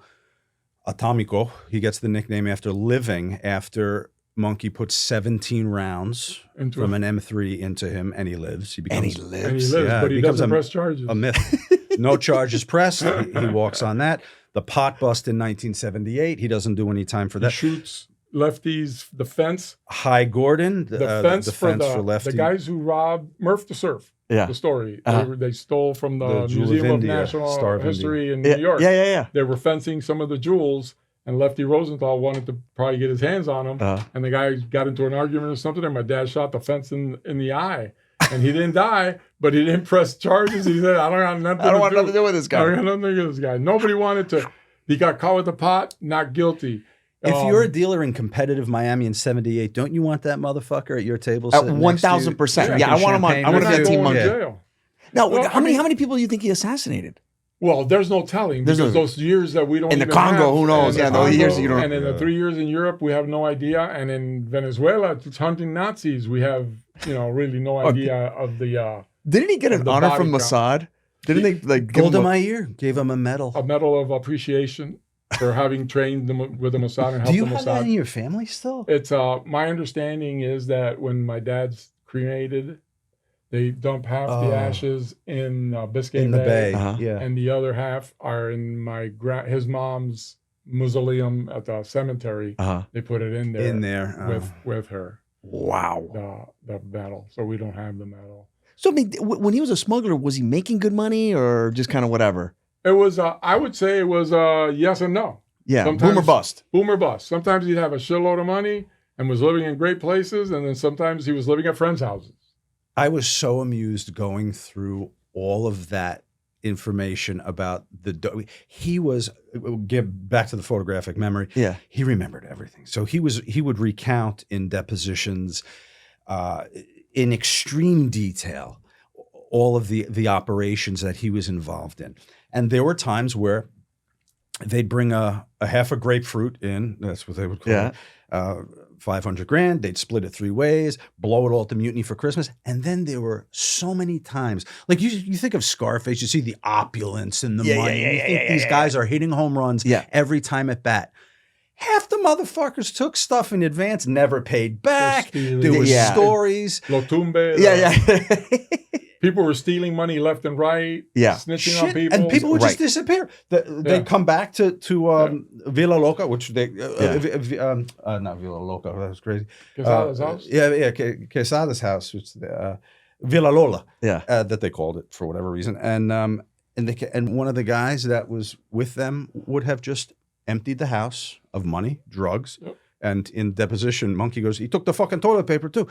Atomico. He gets the nickname after Monkey puts 17 rounds from an M3 into him, and he lives. He lives, but he doesn't press charges. A myth. No charges pressed. He walks on that. The pot bust in 1978. He doesn't do any time for that. He shoots lefties, the fence. High Gordon, the fence for Lefty. The guys who robbed Murph the Surf. Yeah. The story. Uh-huh. They stole from the The Jewel of Museum of India, National Star of History in Yeah, New York. yeah. They were fencing some of the jewels, and Lefty Rosenthal wanted to probably get his hands on them. And the guy got into an argument or something, and my dad shot the fence in the eye. And he didn't die, but he didn't press charges. He said, I don't want nothing to do with this guy. I don't want nothing to do with this guy. Nobody wanted to. He got caught with the pot, not guilty. If you're a dealer in competitive Miami in '78, don't you want that motherfucker at your table? At 1,000%. Yeah, I want him on. I want to be a team monkey. Jail. Now, well, how many people do you think he assassinated? Well, there's no telling because those years that we don't in the even Congo, have, who knows? Yeah, those years you don't. And in the 3 years in Europe, we have no idea. And in Venezuela, it's hunting Nazis. We have really no idea of the. Didn't he get an honor from Mossad? Didn't they like Golda Meir gave him a medal? A medal of appreciation for having trained them with the Mossad and helped the Mossad. Do you have that in your family still? It's my understanding is that when my dad's cremated, they dump half the ashes in Biscayne Bay, and the other half are in his mom's mausoleum at the cemetery. They put it in there with her. Wow. The medal. So we don't have the medal. So I mean, when he was a smuggler, was he making good money or just kind of whatever? It was. I would say it was yes and no. Yeah, boom or bust. Boom or bust. Sometimes he'd have a shitload of money and was living in great places, and then sometimes he was living at friends' houses. I was so amused going through all of that information about he was, get back to the photographic memory. Yeah. He remembered everything. So he would recount in depositions in extreme detail all of the operations that he was involved in. And there were times where they'd bring a half a grapefruit in, that's what they would call it, $500,000. They'd split it 3 ways, blow it all at the Mutiny for Christmas. And then there were so many times, like you think of Scarface, you see the opulence and the money. You think these guys are hitting home runs every time at bat. Half the motherfuckers took stuff in advance, never paid back. There were stories. Lotumbe. People were stealing money left and right, snitching on people. And people would just disappear. They'd come back to Villa Loca, which they, not Villa Loca, that was crazy. Quesada's house? Quesada's house, which Villa Lola, that they called it for whatever reason. And one of the guys that was with them would have just emptied the house of money, drugs. And in deposition, Monkey goes, he took the fucking toilet paper too.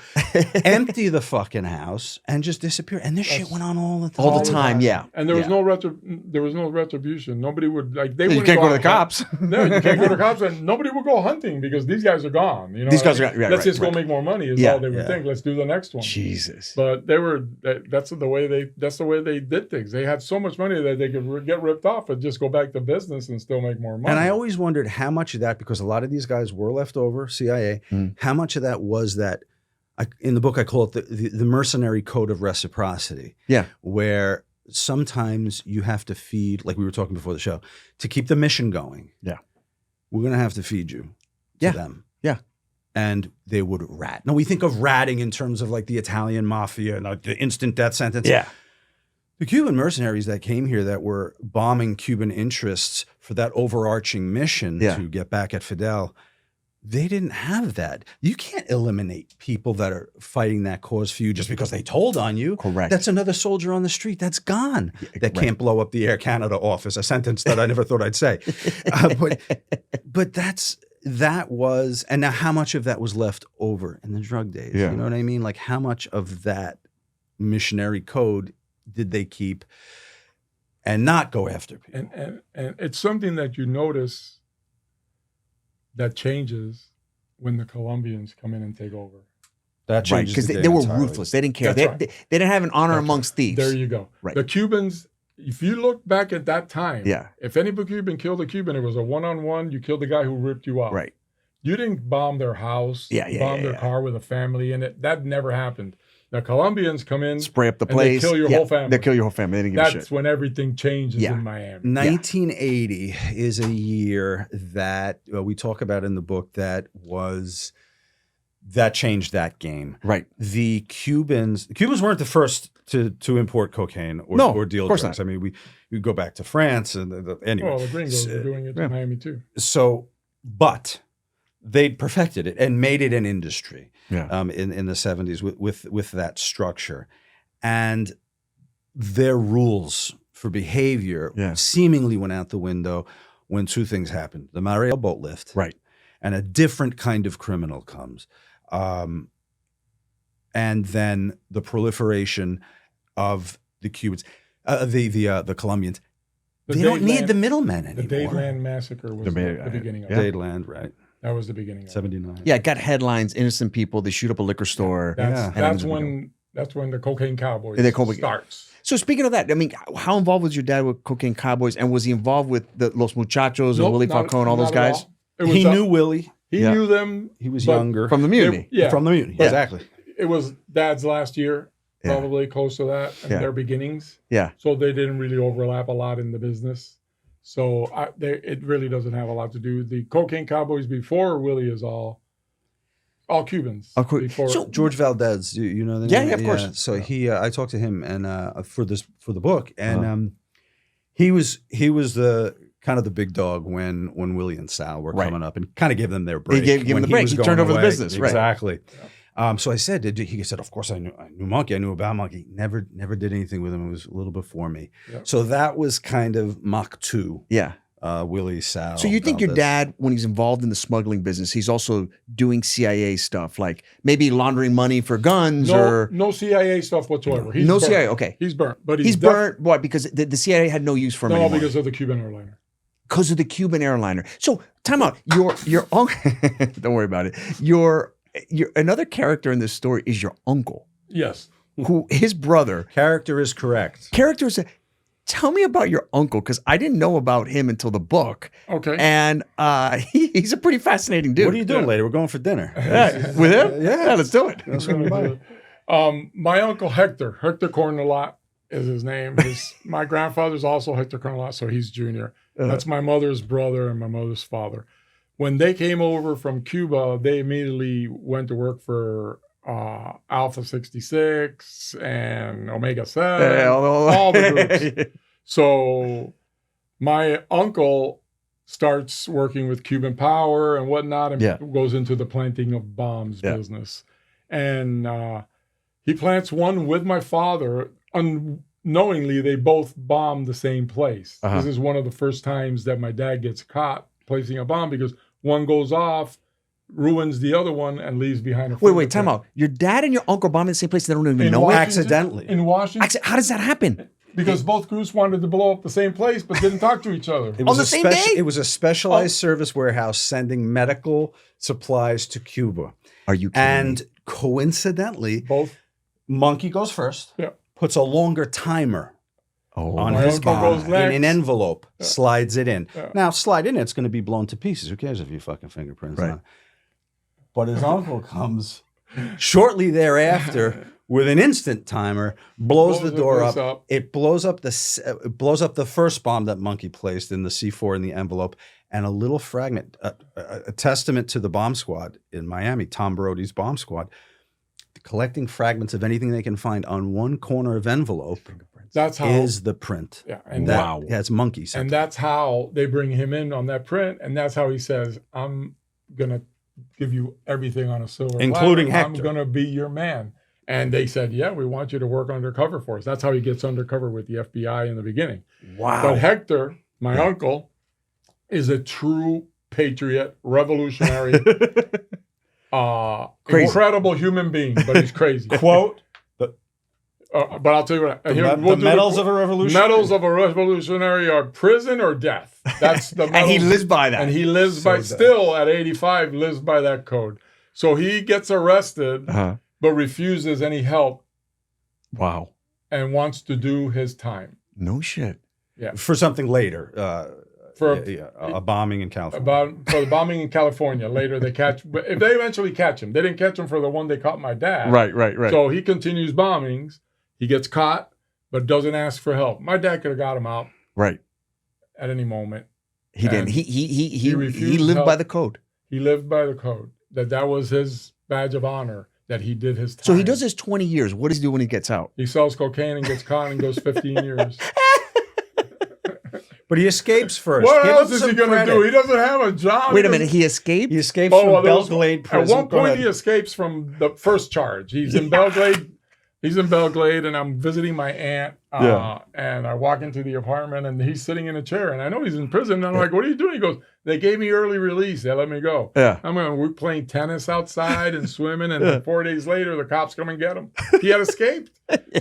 Empty the fucking house and just disappear. And this shit went on all the time. All the time, yeah. And there was no retribution. Nobody would you can't go to the cops. No, you can't go to the cops, and nobody would go hunting because these guys are gone. These guys are gone. Let's just go make more money is all they would think. Let's do the next one. Jesus. But that's the way they did things. They had so much money that they could get ripped off and just go back to business and still make more money. And I always wondered how much of that, because a lot of these guys were left over, CIA, how much of that was that, in the book I call it the mercenary code of reciprocity. Yeah. Where sometimes you have to feed, like we were talking before the show, to keep the mission going. Yeah. We're going to have to feed you to them. Yeah. And they would rat. Now we think of ratting in terms of like the Italian mafia and the instant death sentence. Yeah. The Cuban mercenaries that came here that were bombing Cuban interests for that overarching mission to get back at Fidel, they didn't have that. You can't eliminate people that are fighting that cause for you just because they told on you. Correct. That's another soldier on the street that's gone. That can't blow up the Air Canada office, a sentence that I never thought I'd say. But that was, and now how much of that was left over in the drug days? You know what I mean? Like how much of that missionary code did they keep and not go after people? And it's something that you notice that changes when the Colombians come in and take over. That changes because they were ruthless. They didn't care. They didn't have an honor amongst thieves. There you go. Right. The Cubans, if you look back at that time, if any Cuban killed a Cuban, it was a one-on-one. You killed the guy who ripped you off. Right. You didn't bomb their house, bomb their car with a family in it. That never happened. The Colombians come in, spray up the place, they kill your whole family. They kill your whole family. They didn't give a shit. That's when everything changes in Miami. 1980 is a year that we talk about in the book that changed that game. Right. The Cubans weren't the first to import cocaine or deal drugs. Not. I mean, we go back to France and anyway. Well, the Gringos were doing it in Miami too. So, but they'd perfected it and made it an industry in the 70s with that structure. And their rules for behavior seemingly went out the window when two things happened. The Mariel boat lift. Right. And a different kind of criminal comes. And then the proliferation of the Cubans, the Colombians. They don't need the middlemen anymore. The Dadeland massacre was the beginning of it. Dadeland, right. That was the beginning of 79. Yeah, it got headlines, innocent people, they shoot up a liquor store. That's when the Cocaine Cowboys starts. So speaking of that, I mean, how involved was your dad with Cocaine Cowboys, and was he involved with the Los Muchachos and Willie Falcone, all those guys? He knew Willie. He knew them. He was younger. From the Mutiny. From the Mutiny, exactly. It was Dad's last year, probably close to that, and their beginnings. Yeah. So they didn't really overlap a lot in the business. So it really doesn't have a lot to do. The Cocaine Cowboys before Willie is all Cubans. So George Valdez, you know the name? Yeah, of course. So I talked to him and for the book, and he was the kind of the big dog when Willie and Sal were coming up, and kind of gave them their break. He gave them the break. He turned over the business. Exactly. Right. So I said, he said, of course I knew Monkey. I knew about Monkey. Never did anything with him. It was a little before me. Yep. So that was kind of Mach 2. Yeah. Willie, Sal. So you think your dad, when he's involved in the smuggling business, he's also doing CIA stuff, like maybe laundering money for guns no CIA stuff whatsoever. He's no burnt. CIA. Okay. He's burnt, but he's burnt. Why? Because the CIA had no use for him anymore. No, because of the Cuban airliner. Because of the Cuban airliner. So time out. Your uncle. Don't worry about it. Your another character in this story is your uncle. Yes. Who his brother. Character is correct. Tell me about your uncle, because I didn't know about him until the book. Okay. And he's a pretty fascinating dude. What are you doing later? We're going for dinner. With him? Yeah, let's do it. My uncle Hector Cornelat is his name. My grandfather's also Hector Cornelat, so he's junior. That's my mother's brother and my mother's father. When they came over from Cuba, they immediately went to work for Alpha 66 and Omega 7, all the groups. So my uncle starts working with Cuban Power and whatnot, and goes into the planting of bombs business. And he plants one with my father. Unknowingly, they both bomb the same place. This is one of the first times that my dad gets caught placing a bomb, because one goes off, ruins the other one, and leaves behind a fingerprint. Wait, time out. Your dad and your uncle bombed in the same place, and they don't even know it? Accidentally. In Washington. How does that happen? Because both groups wanted to blow up the same place, but didn't talk to each other. On the same day? It was a specialized service warehouse sending medical supplies to Cuba. Are you kidding And me? coincidentally, Both. Monkey goes first, puts a longer timer on My his uncle bomb goes in next. an envelope, slides it in. Now, slide in, it's going to be blown to pieces. Who cares if you fucking fingerprints on it? But his uncle comes shortly thereafter with an instant timer, blows the door up. It blows up the first bomb that Monkey placed in the C4 in the envelope, and a little fragment, a testament to the bomb squad in Miami, Tom Brody's bomb squad, collecting fragments of anything they can find on one corner of envelope. That's how is the print. Yeah, and it's Monkey. And that's how they bring him in on that print, and that's how he says, "I'm gonna give you everything on a silver including platter. Hector. I'm gonna be your man." And they said, "Yeah, we want you to work undercover for us." That's how he gets undercover with the FBI in the beginning. Wow. But Hector, my uncle, is a true patriot, revolutionary, incredible human being, but he's crazy. Quote. But I'll tell you what. The medals of a revolutionary. Medals of a revolutionary are prison or death. That's the medals. And he lives by that. And he lives still at 85, lives by that code. So he gets arrested, but refuses any help. Wow. And wants to do his time. No shit. Yeah. For something later. For a bombing in California. For the bombing in California. Later they catch, but if they eventually catch him, they didn't catch him for the one they caught my dad. Right. So he continues bombings. He gets caught, but doesn't ask for help. My dad could have got him out. Right. At any moment. He didn't. He lived by the code. He lived by the code. That was his badge of honor, that he did his time. So he does his 20 years. What does he do when he gets out? He sells cocaine and gets caught and goes 15 years. But he escapes first. What else is he going to do? He doesn't have a job. Wait a minute. He escaped? He escapes from Belgrade prison. At one point, he escapes from the first charge. He's in Belgrade He's in Belgrade, and I'm visiting my aunt. Yeah. And I walk into the apartment, and he's sitting in a chair, and I know he's in prison. And I'm like, "What are you doing?" He goes, "They gave me early release. They let me go." Yeah. We're playing tennis outside and swimming, and then 4 days later, the cops come and get him. He had escaped,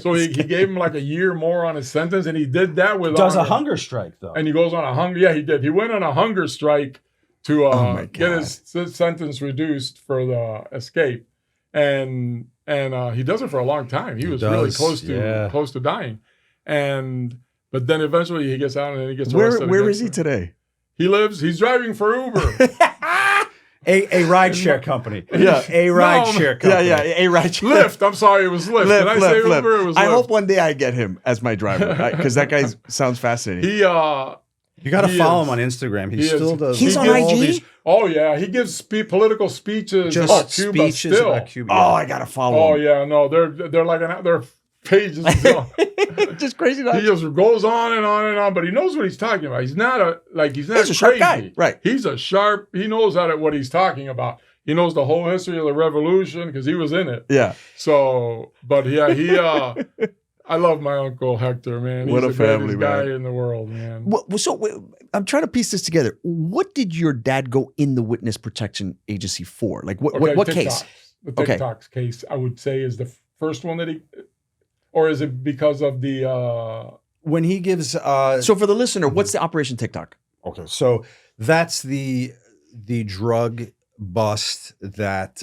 so he gave him like a year more on his sentence, and he did that with Does a honor. hunger strike though? And he goes on a hunger. Yeah, he did. He went on a hunger strike to my get God. his sentence reduced for the escape, and he does it for a long time. He was really close to dying, but then eventually he gets out and then he gets arrested. Where is he today? He's driving for Uber. A rideshare company. Yeah. A rideshare company. Yeah, a rideshare. Lyft. I'm sorry, it was Lyft. Did I say Uber? It was Lyft. I hope one day I get him as my driver because that guy sounds fascinating. He You got to follow him on Instagram. He still does. He's on all IG? these Oh yeah, he gives political speeches about Cuba speeches still. about Cuba. Oh, I gotta follow Oh him. yeah, no, they're like their pages. Just crazy. He just goes on and on and on, but he knows what he's talking about. He's not He's a crazy. sharp guy, right? He knows what he's talking about. He knows the whole history of the revolution because he was in it. Yeah. So, but yeah, I love my Uncle Hector, man. He's What a the family, greatest guy man. in the world, man. I'm trying to piece this together. What did your dad go in the witness protection agency for? Like what case? The TikToks case, I would say, is the first one that or is it because of the when he gives So for the listener, what's the Operation TikTok? Okay, so that's the drug bust that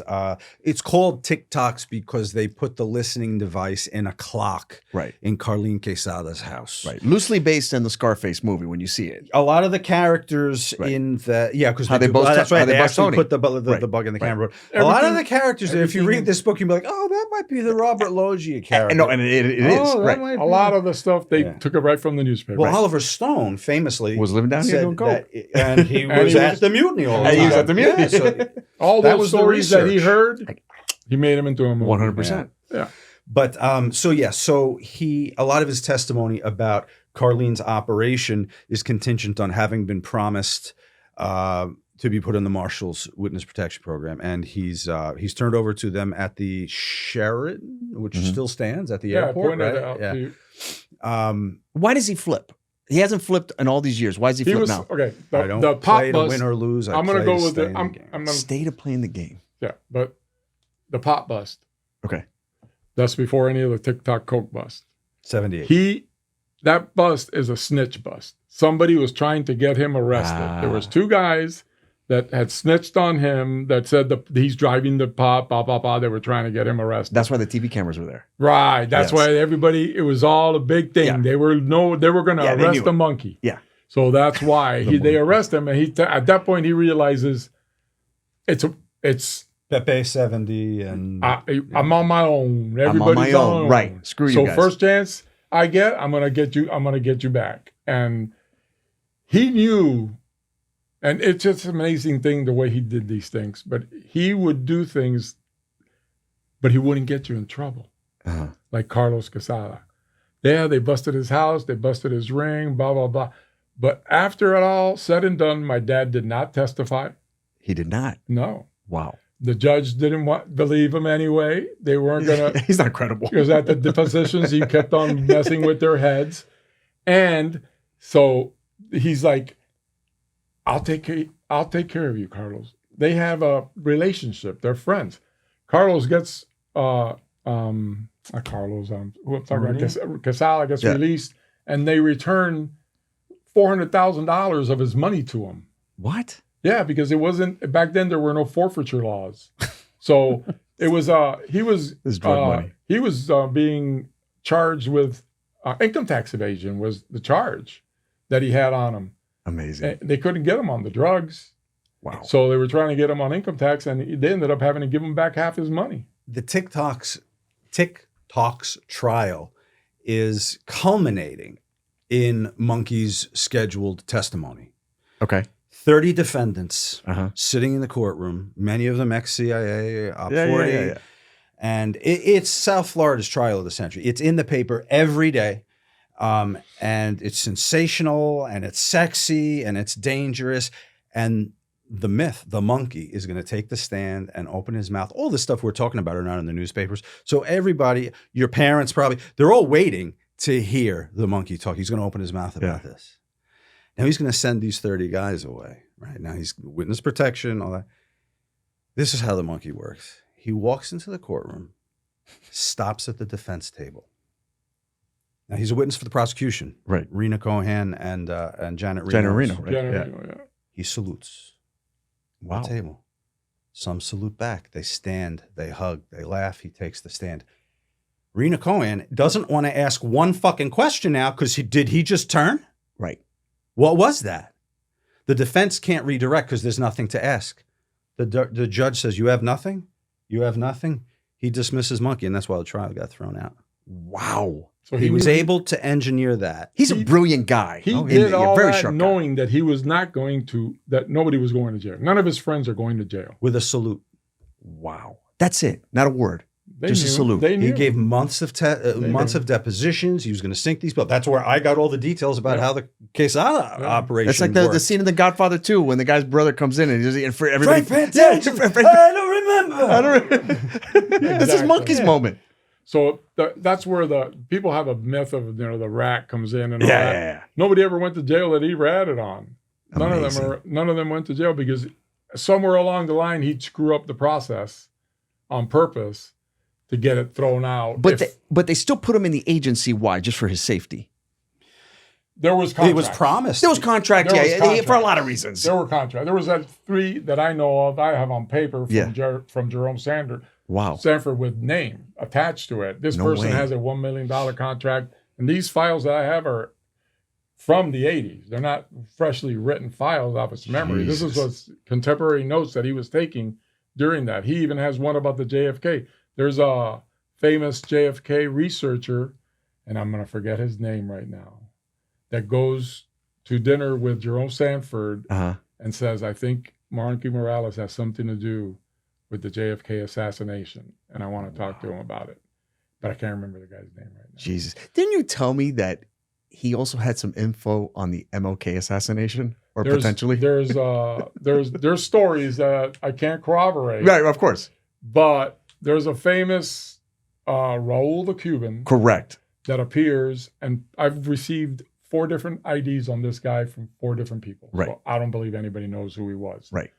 it's called TikToks because they put the listening device in a clock in Carlene Quesada's house. Right. Loosely based on the Scarface movie when you see it. A lot of the characters in the because How they bust- that's right. how they They bust actually Tony. put the bug in the camera. A lot of the characters, if you read this book, you'll be like, oh, that might be the Robert Loggia character. No, and it is. Right. a lot of the stuff they took it right from the newspaper. Well, Oliver Stone famously was living down here doing coke. and he was at the Mutiny all the time. He was at the Mutiny. Yeah, so all that those was the stories that he research. heard, he made them into a movie. 100%. Yeah. But so a lot of his testimony about Carlene's operation is contingent on having been promised to be put in the Marshal's witness protection program, and he's turned over to them at the Sheraton, which still stands at the airport. Pointed Right? out Yeah. to you. Why does he flip? He hasn't flipped in all these years. Why does he flip now? I don't The pop play to bust. win or lose. I'm going to go with stay it. in the game. I'm gonna, Stay to playing the game. yeah, but the pop bust. Okay. That's before any of the TikTok coke bust. 78. That bust is a snitch bust. Somebody was trying to get him arrested. There was two guys that had snitched on him that said he's driving the pop, blah, blah, blah. They were trying to get him arrested. That's why the TV cameras were there. Right. That's why everybody, it was all a big thing. Yeah. They were going to arrest the monkey. Yeah. So that's why they arrest him. And at that point, he realizes it's Pepe 70 and I'm on my own. Everybody's I'm on my own. own. Right. Screw you So guys. first chance I get, I'm gonna get you back. And he knew, and it's just an amazing thing the way he did these things. But he would do things, but he wouldn't get you in trouble. Uh-huh. Like Carlos Quesada. They busted his house, they busted his ring, blah, blah, blah. But after it all said and done, my dad did not testify. He did not. No. Wow. The judge didn't believe him anyway. They weren't going to. He's not credible. Because at the depositions, he kept on messing with their heads. And so he's like, I'll take care of you, Carlos. They have a relationship. They're friends. Carlos gets, Quesada gets released, and they return $400,000 of his money to him. What? Yeah, because it wasn't back then. There were no forfeiture laws, so it was. He was drug money. He was being charged with income tax evasion. Was the charge that he had on him? Amazing. And they couldn't get him on the drugs. Wow. So they were trying to get him on income tax, and they ended up having to give him back half his money. The TikToks trial is culminating in Monkey's scheduled testimony. Okay. 30 defendants sitting in the courtroom, many of them ex-CIA, Op 40. Yeah. And it's South Florida's trial of the century. It's in the paper every day. And it's sensational and it's sexy and it's dangerous. And the myth, the monkey, is going to take the stand and open his mouth. All the stuff we're talking about are not in the newspapers. So everybody, your parents probably, they're all waiting to hear the monkey talk. He's going to open his mouth about this. Now he's going to send these 30 guys away. Right now he's witness protection, all that. This is how the monkey works. He walks into the courtroom, stops at the defense table. Now he's a witness for the prosecution. Right. Rena Cohen and Janet Reno. Janet Reno, right? Janet Reno, yeah. He salutes. Wow. The table. Some salute back. They stand, they hug, they laugh. He takes the stand. Rena Cohen doesn't want to ask one fucking question now because did he just turn? Right. What was that? The defense can't redirect because there's nothing to ask. The judge says, you have nothing? You have nothing? He dismisses monkey, and that's why the trial got thrown out. Wow. So he was able to engineer that. He's a brilliant guy. He did all very that sharp knowing that he was not going to, that nobody was going to jail. None of his friends are going to jail. With a salute. Wow. That's it. Not a word. They Just knew, a salute. They knew. He gave months of depositions. He was going to sink these people. That's where I got all the details about how the Quesada operation That's like the scene in The Godfather 2 when the guy's brother comes in and he's eating for everything. I don't remember. That's his monkey's moment. So that's where the people have a myth of the rat comes in and all that. Yeah. Nobody ever went to jail that he ratted on. None of them went to jail because somewhere along the line he'd screw up the process on purpose to get it thrown out. But they still put him in the agency. Why? Just for his safety. There was contract. It was promised. There was contract, for a lot of reasons. There were contracts. There was that 3 that I know of. I have on paper from Jerome Sanford. Wow. Sanford with name attached to it. This person has a $1 million contract. And these files that I have are from the 80s. They're not freshly written files off his memory. Jesus. This is what's contemporary notes that he was taking during that. He even has one about the JFK. There's a famous JFK researcher, and I'm going to forget his name right now, that goes to dinner with Jerome Sanford and says, I think Ricardo Morales has something to do with the JFK assassination, and I want to talk to him about it. But I can't remember the guy's name right now. Jesus. Didn't you tell me that he also had some info on the MLK assassination? Or potentially? There's stories that I can't corroborate. Right, of course. But there's a famous Raul the Cuban. Correct. That appears, and I've received 4 different IDs on this guy from 4 different people. Right. So I don't believe anybody knows who he was. Right.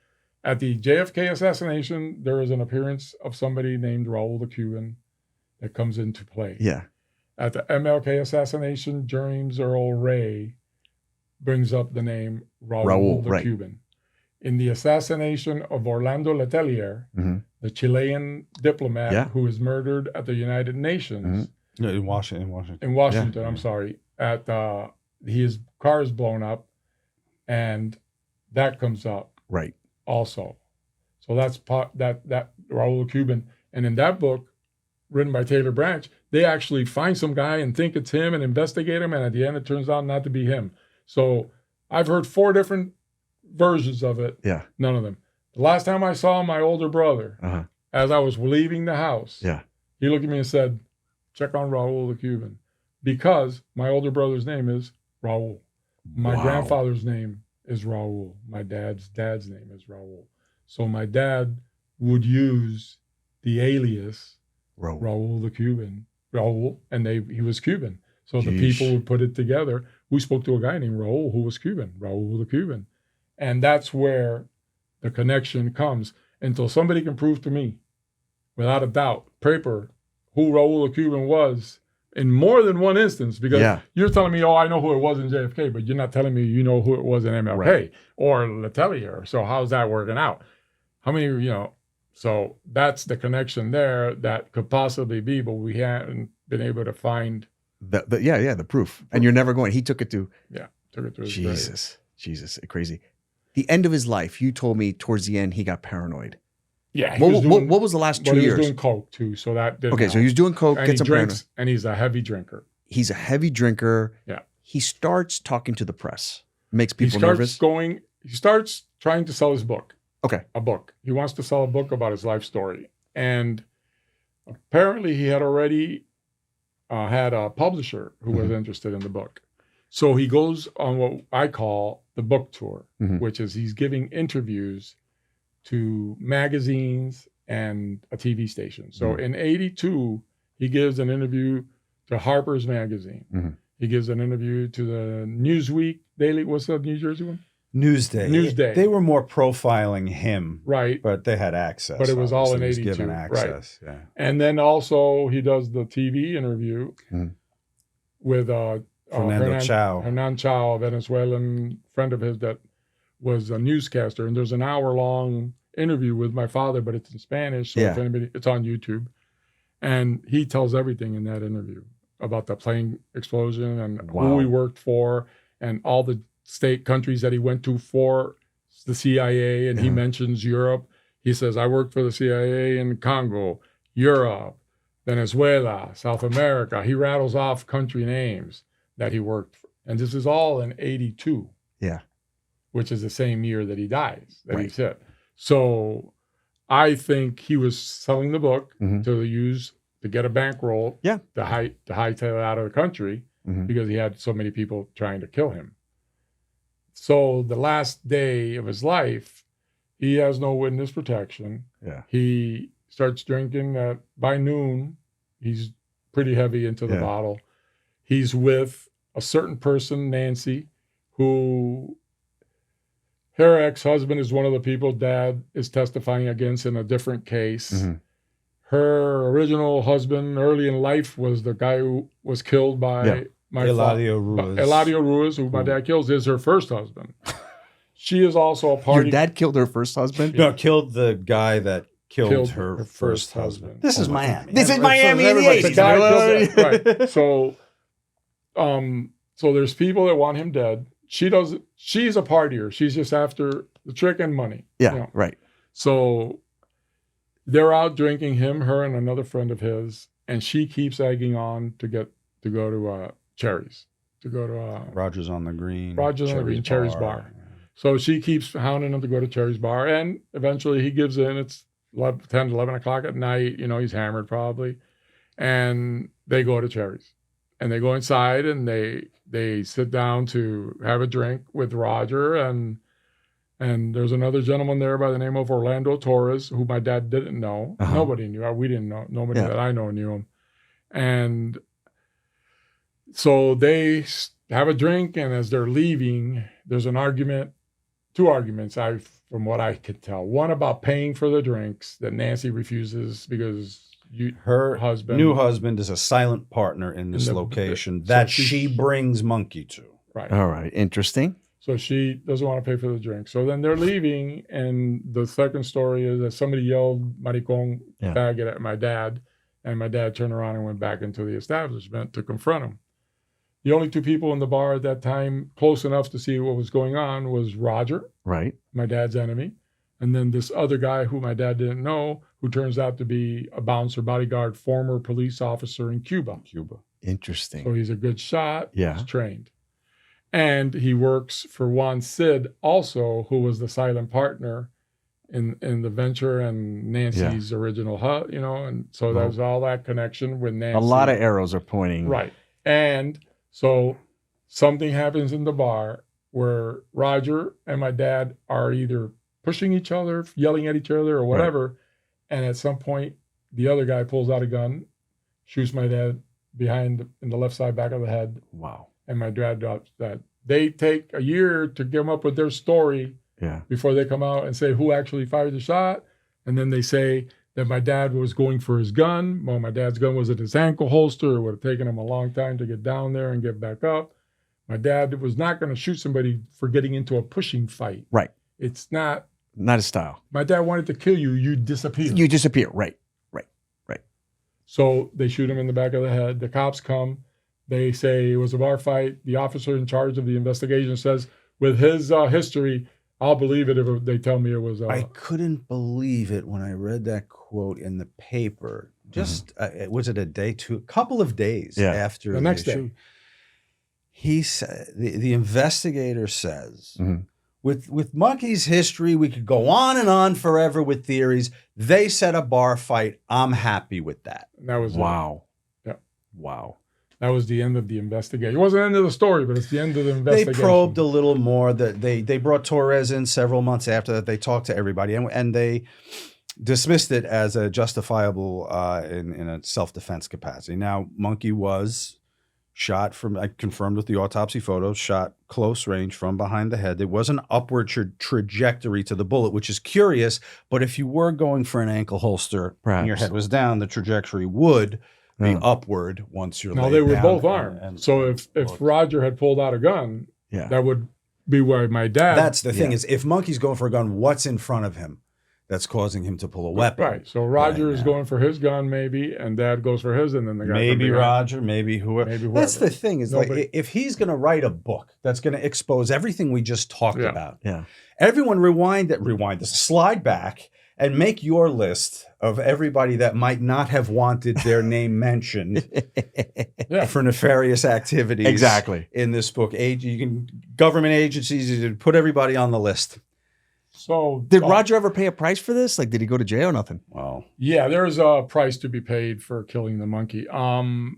At the JFK assassination, there is an appearance of somebody named Raul the Cuban that comes into play. Yeah. At the MLK assassination, James Earl Ray brings up the name Raul the Cuban. In the assassination of Orlando Letelier, the Chilean diplomat who was murdered at the United Nations. In Washington. I'm sorry. His car is blown up, and that comes up. Right. Also. So that's that Raul Cuban. And in that book, written by Taylor Branch, they actually find some guy and think it's him and investigate him, and at the end it turns out not to be him. So I've heard 4 different versions of it. Yeah. None of them. The last time I saw my older brother, as I was leaving the house, he looked at me and said, check on Raul the Cuban. Because my older brother's name is Raul. My grandfather's name is Raul. My dad's name is Raul. So my dad would use the alias Raul the Cuban. Raul, and he was Cuban. So the people would put it together. We spoke to a guy named Raul who was Cuban, Raul the Cuban. And that's where the connection comes. Until somebody can prove to me, without a doubt, paper, who Raul the Cuban was in more than one instance, because you're telling me, I know who it was in JFK, but you're not telling me you know who it was in MLK or Letelier. So how's that working out? How many, so that's the connection there that could possibly be, but we haven't been able to find. The proof. And you're never going, he took it to. Yeah, took it to his Jesus, crazy. The end of his life, you told me towards the end, he got paranoid. Yeah. What was the last 2 years? He was doing coke too, so that didn't help. So he was doing coke, and gets he drinks, and he's a heavy drinker. He's a heavy drinker. Yeah. He starts talking to the press. Makes people nervous. He starts trying to sell his book. Okay. A book. He wants to sell a book about his life story. And apparently he had already had a publisher who was interested in the book. So he goes on what I call the book tour, which is he's giving interviews to magazines and a TV station. So in 82, he gives an interview to Harper's Magazine. He gives an interview to the Newsweek Daily. What's the New Jersey one? Newsday. They were more profiling him. Right. But they had access. But it was all in He was 82. given access. Right. Yeah. And then also he does the TV interview with Fernando Chao. Hernan Chao, a Venezuelan friend of his that was a newscaster. And there's an hour-long interview with my father, but it's in Spanish. So if anybody, it's on YouTube. And he tells everything in that interview about the plane explosion and who he worked for and all the countries that he went to for the CIA. And he mentions Europe. He says, I worked for the CIA in Congo, Europe, Venezuela, South America. He rattles off country names that he worked for. And this is all in 82. Yeah. Which is the same year that he dies, that he said. So I think he was selling the book to get a bankroll to hightail it out of the country because he had so many people trying to kill him. So the last day of his life, he has no witness protection. Yeah. He starts drinking. By noon, he's pretty heavy into the bottle. He's with a certain person, Nancy, who her ex-husband is one of the people Dad is testifying against in a different case. Her original husband early in life was the guy who was killed by Eladio Ruiz. Eladio Ruiz, who my dad kills, is her first husband. She is also a party. Your dad killed her first husband? No, killed the guy that killed her first husband. This is Miami. This is Miami in the 80s. Right. So there's people that want him dead. She's a partier. She's just after the trick and money. Yeah, right. So they're out drinking, her and another friend of his, and she keeps egging on to go to Cherry's, to go to Rogers on the Green. Cherry's bar. So she keeps hounding him to go to Cherry's bar, and eventually he gives in. It's 10, 11 o'clock at night. He's hammered probably, and they go to Cherry's, and they go inside and they sit down to have a drink with Roger, and there's another gentleman there by the name of Orlando Torres, who my dad didn't know. Nobody knew. We didn't know. Nobody that I know knew him. And so they have a drink, and as they're leaving, there's an argument, two arguments, from what I could tell. One about paying for the drinks that Nancy refuses because her new husband is a silent partner in this location that she brings Monkey to. Right. All right. Interesting. So she doesn't want to pay for the drink. So then they're leaving, and the second story is that somebody yelled "maricón," faggot at my dad, and my dad turned around and went back into the establishment to confront him. The only two people in the bar at that time close enough to see what was going on was Roger, right, my dad's enemy, and then this other guy who my dad didn't know, who turns out to be a bouncer bodyguard, former police officer in Cuba. Interesting. So he's a good shot. Yeah. He's trained. And he works for Juan Cid also, who was the silent partner in the venture and Nancy's original hut, and so there's all that connection with Nancy. A lot of arrows are pointing. Right. And so something happens in the bar where Roger and my dad are either pushing each other, yelling at each other or whatever. Right. And at some point, the other guy pulls out a gun, shoots my dad in the left side back of the head. Wow. And my dad drops that. They take a year to come up with their story before they come out and say who actually fired the shot. And then they say that my dad was going for his gun. Well, my dad's gun was at his ankle holster. It would have taken him a long time to get down there and get back up. My dad was not going to shoot somebody for getting into a pushing fight. Right. It's not his style. My dad wanted to kill you. You disappear. You disappear. Right. So they shoot him in the back of the head. The cops come. They say it was a bar fight. The officer in charge of the investigation says, with his history, I'll believe it if they tell me it was. I couldn't believe it when I read that quote in the paper. Just was it a couple of days after the next day? He said the investigator says, with Monkey's history, we could go on and on forever with theories. They said a bar fight. I'm happy with that. And that was wow. Yeah. Wow. That was the end of the investigation. It wasn't the end of the story, but it's the end of the investigation. They probed a little more. That they brought Torres in several months after that. They talked to everybody, and they dismissed it as a justifiable in a self-defense capacity. Now, Monkey was shot from, I confirmed with the autopsy photos, shot close range from behind the head. There was an upward trajectory to the bullet, which is curious. But if you were going for an ankle holster and your head was down, the trajectory would be upward once you're Now, they were both armed. So if Roger had pulled out a gun, that would be where my dad... That's the thing is, if Monkey's going for a gun, what's in front of him that's causing him to pull a weapon? Right. So Roger is going for his gun, maybe, and Dad goes for his, and then the guy... Maybe Roger, maybe whoever. That's the thing is, like, if he's going to write a book that's going to expose everything we just talked about, everyone slide back and make your list of everybody that might not have wanted their name mentioned for nefarious activities in this book. Government agencies, you can put everybody on the list. So did Roger ever pay a price for this? Like, did he go to jail or nothing? Well, yeah, there's a price to be paid for killing the monkey. The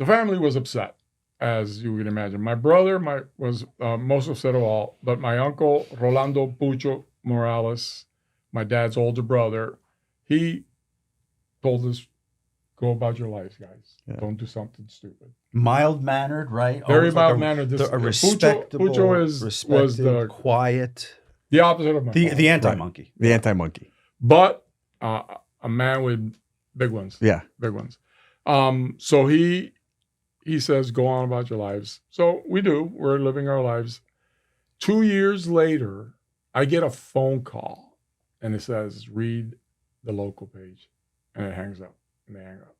family was upset, as you would imagine. My brother was most upset of all, but my uncle, Rolando Pucho Morales, my dad's older brother, he told us, go about your lives, guys. Don't do something stupid. Mild-mannered, right? Very mild-mannered. A respectable, Pucho was the quiet... The opposite of my father. The anti-monkey. Right. The anti-monkey. But a man with big ones. Yeah. Big ones. So he says, go on about your lives. So we do. We're living our lives. 2 years later, I get a phone call. And it says, read the local page. And it hangs up. And they hang up.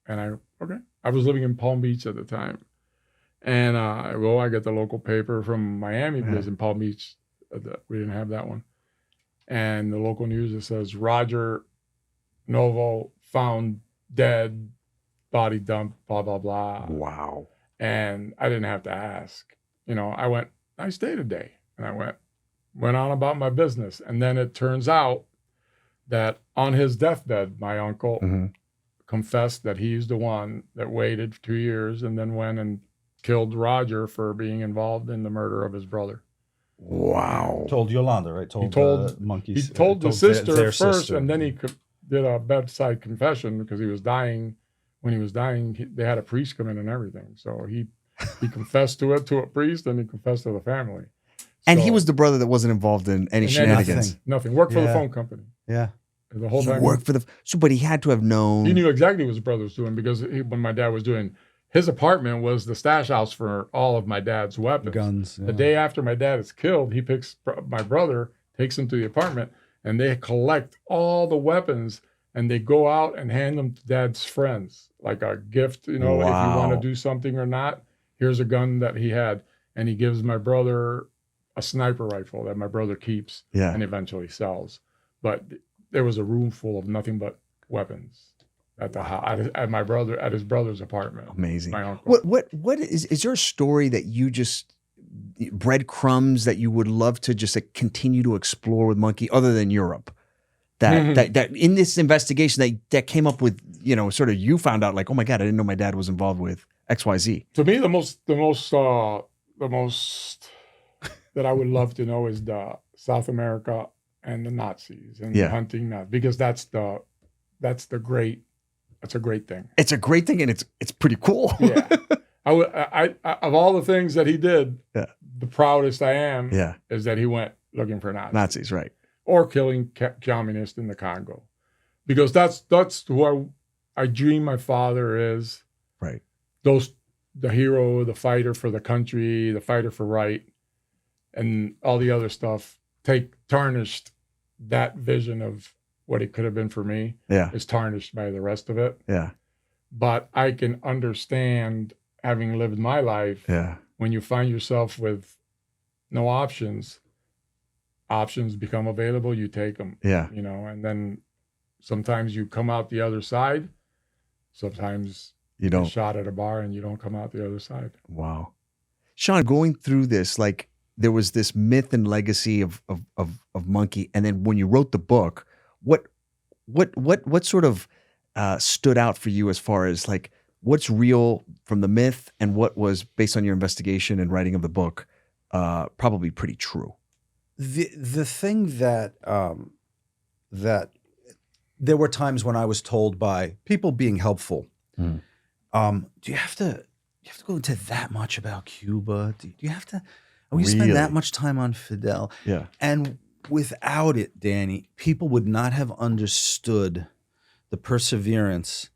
And okay. I was living in Palm Beach at the time. And I get the local paper from Miami because in Palm Beach, we didn't have that one. And the local news, it says, Roger Novo found dead, body dumped, blah, blah, blah. Wow. And I didn't have to ask. I stayed a day. And I went on about my business. And then it turns out that on his deathbed, my uncle confessed that he's the one that waited for 2 years and then went and killed Roger for being involved in the murder of his brother. Wow. Told Yolanda, right? He told monkeys. He told the sister their first, sister. And then he did a bedside confession because he was dying. When he was dying, they had a priest come in and everything. So he confessed to a priest, and he confessed to the family. And he was the brother that wasn't involved in any shenanigans. Nothing. Worked for the phone company. Yeah. The whole time. Worked for but he had to have known. He knew exactly what his brother was doing because when my dad was doing, his apartment was the stash house for all of my dad's weapons. Guns. Yeah. The day after my dad is killed, he picks my brother, takes him to the apartment, and they collect all the weapons, and they go out and hand them to dad's friends, like a gift, if you want to do something or not. Here's a gun that he had, and he gives my brother a sniper rifle that my brother keeps and eventually sells. But there was a room full of nothing but weapons at the house, at his brother's apartment. Amazing. My uncle. What is there a story that you just breadcrumbs that you would love to just continue to explore with Monkey other than Europe? That in this investigation that came up with, sort of you found out like, oh my God, I didn't know my dad was involved with XYZ. To me, the most that I would love to know is the South America and the Nazis and hunting Nazis, because that's a great thing. It's a great thing, and it's pretty cool. Yeah. I of all the things that he did, the proudest I am is that he went looking for Nazis, right? Or killing communists in the Congo, because that's who I dream my father is. Right. The hero, the fighter for the country, the fighter for right, and all the other stuff tarnished that vision of what it could have been for me. Yeah. Is tarnished by the rest of it. Yeah. But I can understand, having lived my life, when you find yourself with no options become available, you take them. Yeah. And then sometimes you come out the other side. Sometimes you don't. You're shot at a bar and you don't come out the other side. Wow. Sean, going through this, like there was this myth and legacy of Monkey, and then when you wrote the book, what sort of stood out for you as far as like what's real from the myth and what was based on your investigation and writing of the book probably pretty true? The thing that that there were times when I was told by people being helpful, do you have to go into that much about Cuba? Do you have to? We spend that much time on Fidel? Yeah. And without it, Danny, people would not have understood the perseverance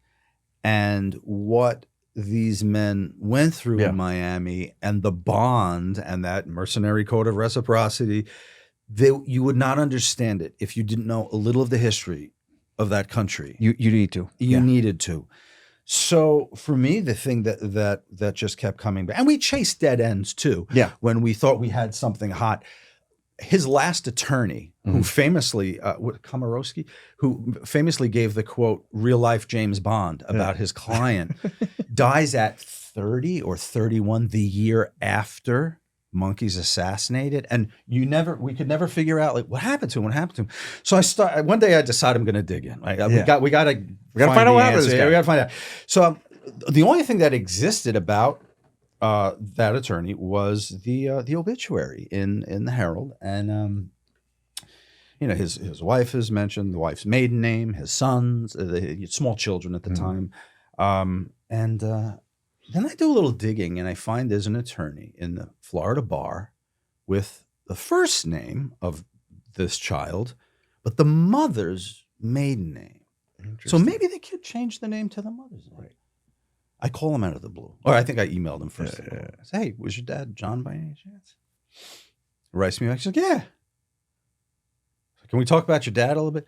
and what these men went through in Miami, and the bond and that mercenary code of reciprocity. You would not understand it if you didn't know a little of the history of that country. You need to. You needed to. So for me, the thing that just kept coming back, and we chased dead ends too. Yeah. When we thought we had something hot. His last attorney, who famously, Komorowski, who famously gave the quote, real life James Bond about his client, dies at 30 or 31 the year after Monkey's assassinated. And we could never figure out like what happened to him. So one day I decided I'm going to dig in. Like, we got to find out what happened to this guy. We got to find out. So the only thing that existed about that attorney was the obituary in the Herald, and his wife is mentioned, the wife's maiden name, his sons, small children at the time, and then I do a little digging, and I find there's an attorney in the Florida bar with the first name of this child, but the mother's maiden name. So maybe the kid changed the name to the mother's name. Right. I call him out of the blue. Or I think I emailed him first. I say, hey, was your dad John by any chance? Writes me back. He's like, yeah. Can we talk about your dad a little bit?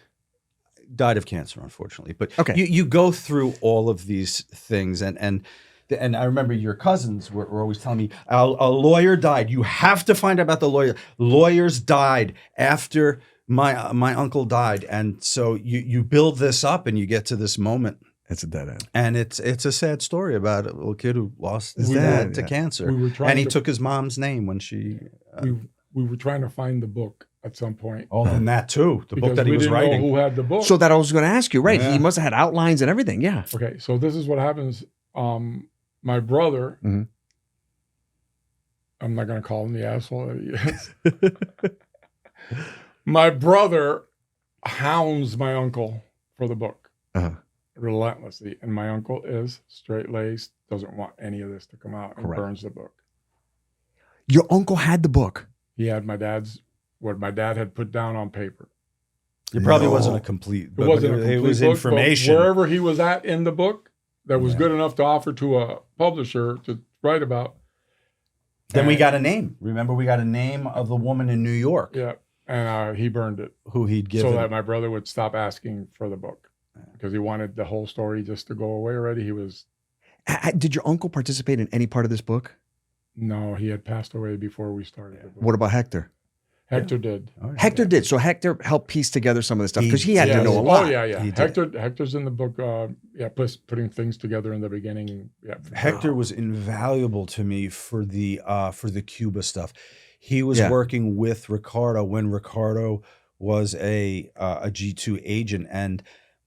Died of cancer, unfortunately. But you go through all of these things. And I remember your cousins were always telling me, a lawyer died. You have to find out about the lawyer. Lawyers died after my uncle died. And so you build this up and you get to this moment. It's a dead end. And it's a sad story about a little kid who lost his dad to cancer. And he took his mom's name when she... we were trying to find the book at some point. Oh, and that too. The book that he was writing. We didn't know who had the book. So that I was going to ask you, right? Yeah. He must have had outlines and everything, yeah. Okay, so this is what happens. My brother, I'm not going to call him the asshole that he is. My brother hounds my uncle for the book. Relentlessly, and my uncle is straight-laced, doesn't want any of this to come out, and burns the book. Your uncle had the book? He had what my dad had put down on paper. It probably wasn't a complete book. It was information. Wherever he was at in the book that was good enough to offer to a publisher to write about. Then we got a name. Remember, we got a name of the woman in New York. Yeah, and he burned it. Who he'd given. So that my brother would stop asking for the book. Because he wanted the whole story just to go away already. Did your uncle participate in any part of this book? No, he had passed away before we started the book. What about Hector? Hector did. Oh, Hector did. So Hector helped piece together some of this stuff because he had to know a lot. Oh, yeah. Hector's in the book, putting things together in the beginning. Yeah, Hector was invaluable to me for the Cuba stuff. He was working with Ricardo when Ricardo was a G2 agent and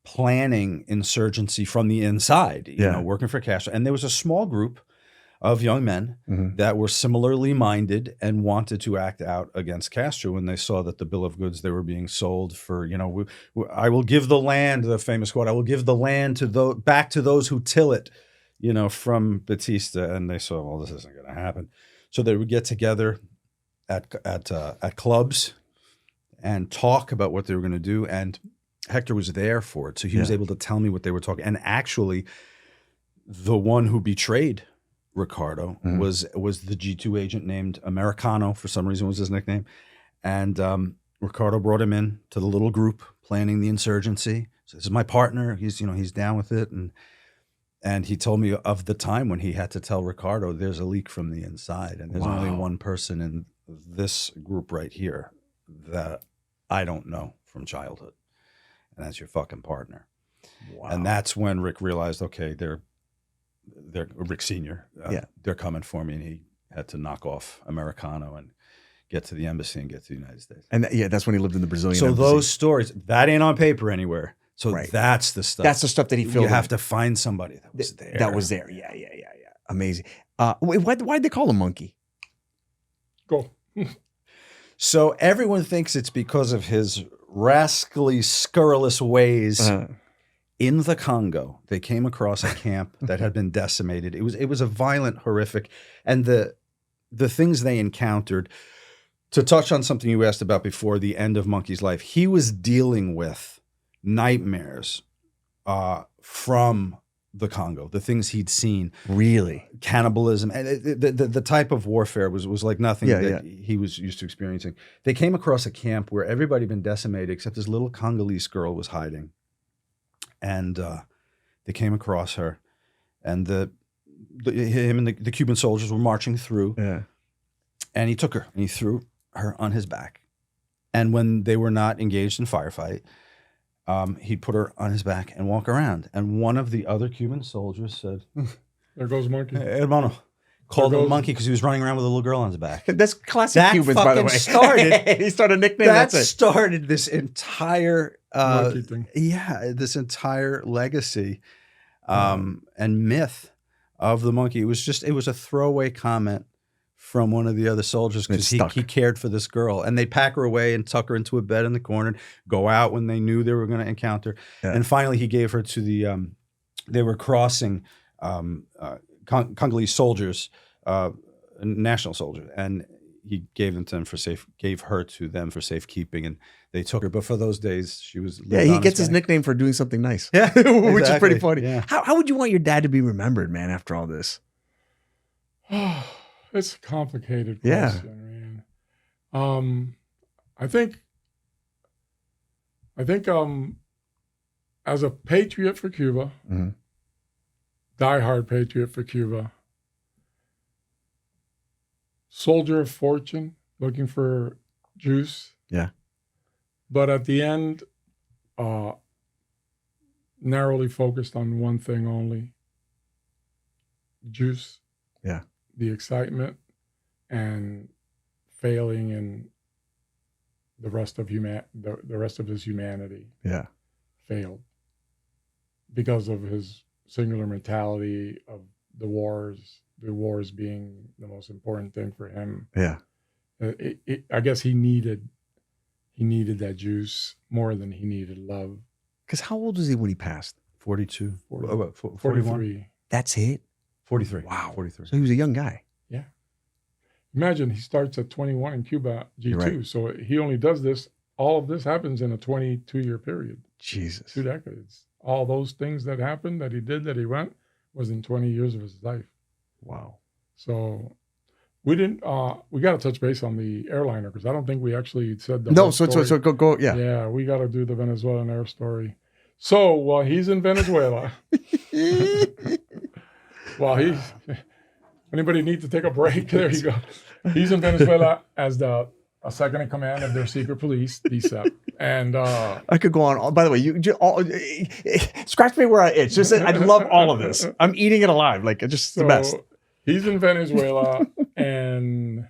planning insurgency from the inside, you know, working for Castro. And there was a small group of young men that were similarly minded and wanted to act out against Castro when they saw that the bill of goods they were being sold for, I will give the land, the famous quote, I will give the land back to those who till it, from Batista. And they saw, well, this isn't going to happen. So they would get together at clubs and talk about what they were going to do. And Hector was there for it. So he was able to tell me what they were talking. And actually, the one who betrayed Ricardo was the G2 agent named Americano, for some reason was his nickname. And Ricardo brought him in to the little group planning the insurgency. So this is my partner. He's down with it. And he told me of the time when he had to tell Ricardo there's a leak from the inside. And there's only one person in this group right here that I don't know from childhood. And that's your fucking partner. Wow. And that's when Rick realized, okay, they're Rick Sr. They're coming for me. And he had to knock off Americano and get to the embassy and get to the United States. And that's when he lived in the Brazilian embassy. So those stories, that ain't on paper anywhere. So Right. that's the stuff. That's the stuff that he filled. You have to find somebody that was there. That was there. Yeah. Amazing. Why'd they call him Monkey? Go. So everyone thinks it's because of his rascally, scurrilous ways. In the Congo, they came across a camp that had been decimated. It was a violent, horrific, and the things they encountered. To touch on something you asked about before, the end of Monkey's life, he was dealing with nightmares from the Congo, the things he'd seen. Really? Cannibalism. And the type of warfare was like nothing that he was used to experiencing. They came across a camp where everybody had been decimated except this little Congolese girl was hiding. And they came across her. And him and the Cuban soldiers were marching through. Yeah. And he took her and he threw her on his back. And when they were not engaged in firefight, he'd put her on his back and walk around. And one of the other Cuban soldiers said, "There goes Monkey." Hey, hermano. Called him Monkey because he was running around with a little girl on his back. That's classic Cubans, by the way. He started a nickname. That started this entire Monkey thing. this entire legacy and myth of the monkey. It was a throwaway comment from one of the other soldiers because he cared for this girl, and they'd pack her away and tuck her into a bed in the corner, go out when they knew they were going to encounter. Yeah. And finally he gave her to the they were crossing Congolese soldiers, national soldiers, and he gave her to them for safekeeping, and they took her. But for those days, she was he gets his nickname for doing something nice. Yeah, which is pretty funny. Yeah. How would you want your dad to be remembered, man? After all this, it's a complicated question, man. I think as a patriot for Cuba, diehard patriot for Cuba, soldier of fortune, looking for juice. Yeah. But at the end, narrowly focused on one thing only: juice. Yeah. The excitement, and failing in the rest of the rest of his humanity. Yeah. Failed because of his singular mentality of the wars being the most important thing for him. Yeah. I guess he needed that juice more than he needed love. Because how old was he when he passed? 42. 43. That's it? 43. Wow. 43. So he was a young guy. Yeah. Imagine he starts at 21 in Cuba, G2. Right. So he only does this. All of this happens in a 22-year period. Jesus. 2 decades. All those things that happened, that he did, that he went, was in 20 years of his life. Wow. So we didn't, we got to touch base on the airliner because I don't think we actually said the No, whole story. so go, yeah. Yeah, we got to do the Venezuelan air story. So while he's in Venezuela, anybody need to take a break? There you go. He's in Venezuela as a second in command of their secret police, DCEP. And I could go on. By the way, scratch me where I itch. Just I love all of this. I'm eating it alive. Like it's just the best. He's in Venezuela, and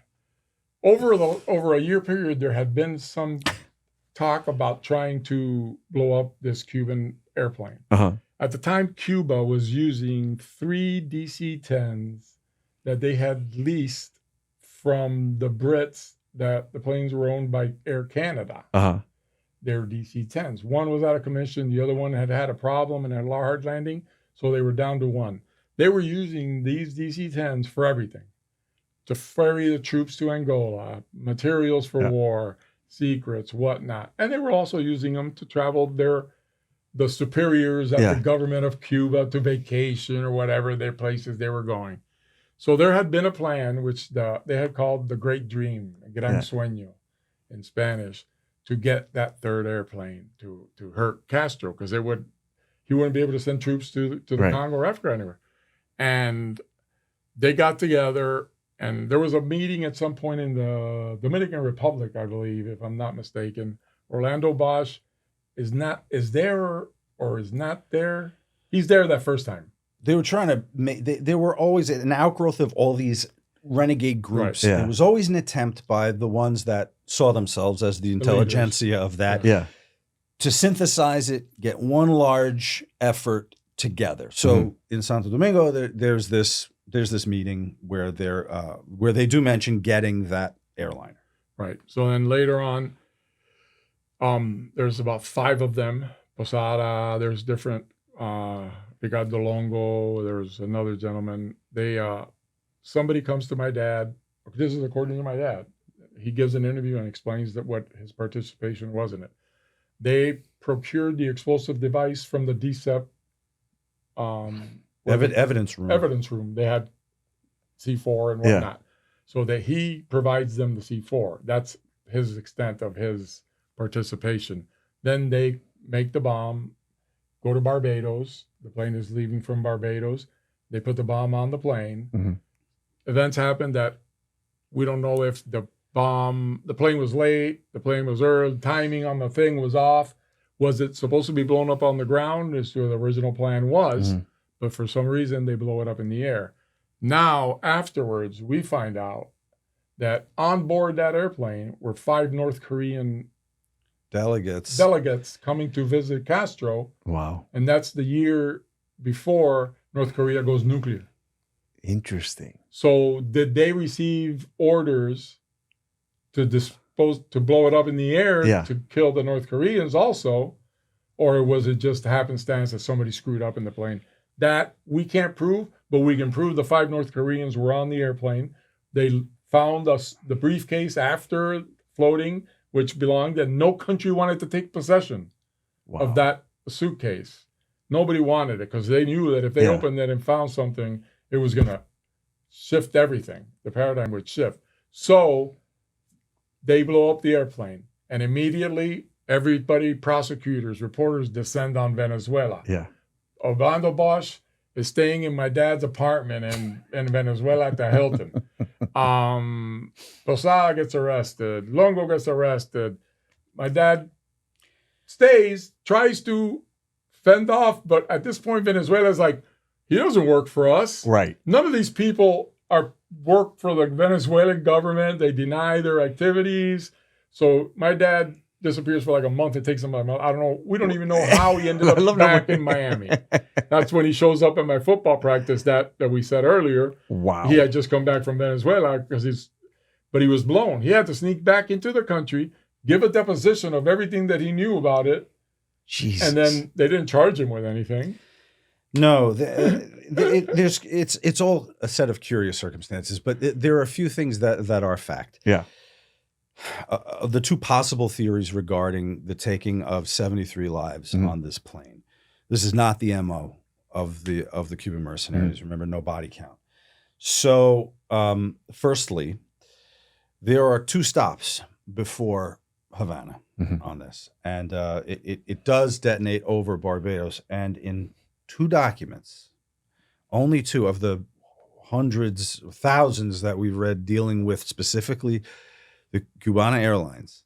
over a year period, there had been some talk about trying to blow up this Cuban airplane. At the time, Cuba was using 3 DC-10s that they had leased from the Brits, that the planes were owned by Air Canada. They were DC-10s. One was out of commission. The other one had a problem and had a hard landing, so they were down to 1. They were using these DC-10s for everything, to ferry the troops to Angola, materials for war, secrets, whatnot. And they were also using them to travel the superiors at the government of Cuba to vacation or whatever their places they were going. So there had been a plan, which they had called the Great Dream, Gran Sueño in Spanish, to get that 3rd airplane to hurt Castro, because he wouldn't be able to send troops to the Congo or Africa anywhere. And they got together, and there was a meeting at some point in the Dominican Republic, I believe, if I'm not mistaken. Orlando Bosch is there or is not there. He's there that first time. They were trying to make, they were always an outgrowth of all these renegade groups. Right. Yeah. There was always an attempt by the ones that saw themselves as the intelligentsia of that to synthesize it, get one large effort together. So in Santo Domingo, there's this meeting where they do mention getting that airliner. Right. So then later on, there's about 5 of them. Posada, there's different, Ricardo Longo, there's another gentleman. Somebody comes to my dad. This is according to my dad. He gives an interview and explains that what his participation was in it. They procured the explosive device from the DCEP evidence room. Evidence room. They had C4 and whatnot. So that he provides them the C4. That's his extent of his participation. Then they make the bomb, go to Barbados. The plane is leaving from Barbados. They put the bomb on the plane. Events happen that we don't know if the plane was late, the plane was early, timing on the thing was off. Was it supposed to be blown up on the ground as to the original plan was, but for some reason they blow it up in the air. Now, afterwards, we find out that on board that airplane were 5 North Korean delegates coming to visit Castro. Wow. And that's the year before North Korea goes nuclear. Interesting. So did they receive orders to blow it up in the air to kill the North Koreans also? Or was it just happenstance that somebody screwed up in the plane? That we can't prove, but we can prove the 5 North Koreans were on the airplane. They found the briefcase after floating, which belonged, and no country wanted to take possession of that suitcase. Nobody wanted it because they knew that if they opened it and found something, it was going to shift everything. The paradigm would shift. So they blow up the airplane, and immediately everybody, prosecutors, reporters, descend on Venezuela. Yeah. Obando Bosch is staying in my dad's apartment in Venezuela at the Hilton. Posada gets arrested. Longo gets arrested. My dad stays, tries to fend off, but at this point, Venezuela's like, he doesn't work for us. Right. None of these people work for the Venezuelan government. They deny their activities. So my dad disappears for like a month. It takes him about a month. I don't know. We don't even know how he ended up back in Miami. That's when he shows up at my football practice that we said earlier. Wow. He had just come back from Venezuela but he was blown. He had to sneak back into the country, give a deposition of everything that he knew about it. Jesus. And then they didn't charge him with anything. No, it's all a set of curious circumstances, but there are a few things that are fact. Yeah. Of the 2 possible theories regarding the taking of 73 lives on this plane, this is not the MO of the Cuban mercenaries. Remember, no body count. So, firstly, there are 2 stops before Havana on this, and it does detonate over Barbados, and in 2 documents, only 2 of the hundreds, thousands that we've read dealing with specifically the Cubana Airlines,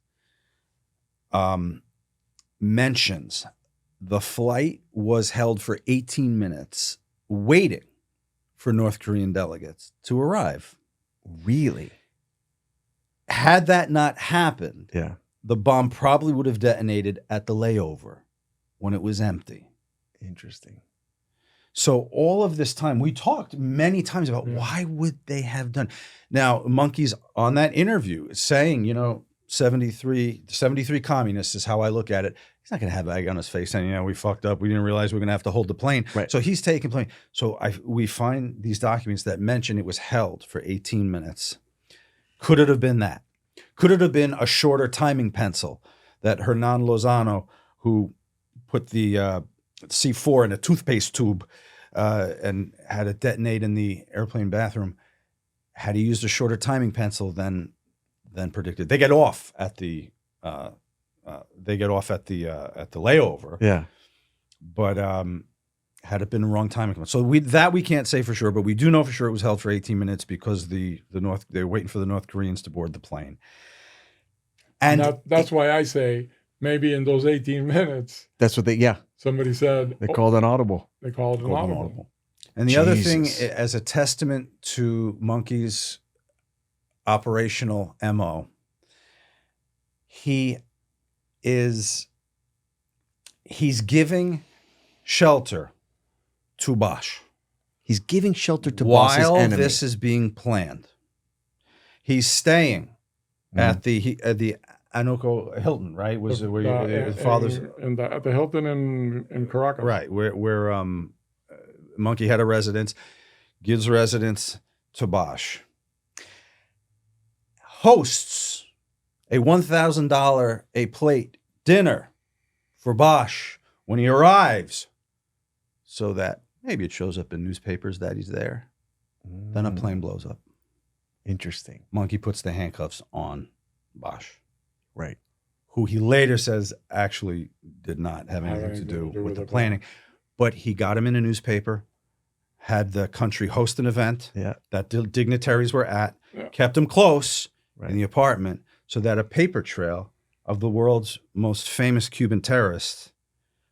mentions the flight was held for 18 minutes waiting for North Korean delegates to arrive. Really? Had that not happened, the bomb probably would have detonated at the layover when it was empty. Interesting. So all of this time, we talked many times about why would they have done. Now, Monkey's on that interview saying, 73 communists is how I look at it. He's not going to have egg on his face saying, we fucked up. We didn't realize we were going to have to hold the plane. Right. So he's taking plane. So we find these documents that mention it was held for 18 minutes. Could it have been that? Could it have been a shorter timing pencil that Hernan Lozano, who put the C4 in a toothpaste tube and had it detonate in the airplane bathroom, had he used a shorter timing pencil than predicted? They get off at the layover. Yeah. But had it been the wrong timing, so we can't say for sure, but we do know for sure it was held for 18 minutes because they were waiting for the North Koreans to board the plane. And that's why I say maybe in those 18 minutes. That's what Somebody said they called an audible. They called an audible. And the other thing, as a testament to Monkey's operational MO, he is he's giving shelter to Bosch. He's giving shelter to Bosch's while enemy. this is being planned. He's staying at the Anuco Hilton, right? Was it where his father's at the Hilton in Caracas, right? Where Monkey had a residence, gives residence to Bosch. Hosts a $1,000 a plate dinner for Bosch when he arrives, so that maybe it shows up in newspapers that he's there. Then a plane blows up. Interesting. Monkey puts the handcuffs on Bosch. Right. Who he later says actually did not have anything to do with the planning. But he got him in a newspaper, had the country host an event that dignitaries were at, kept him close in the apartment so that a paper trail of the world's most famous Cuban terrorist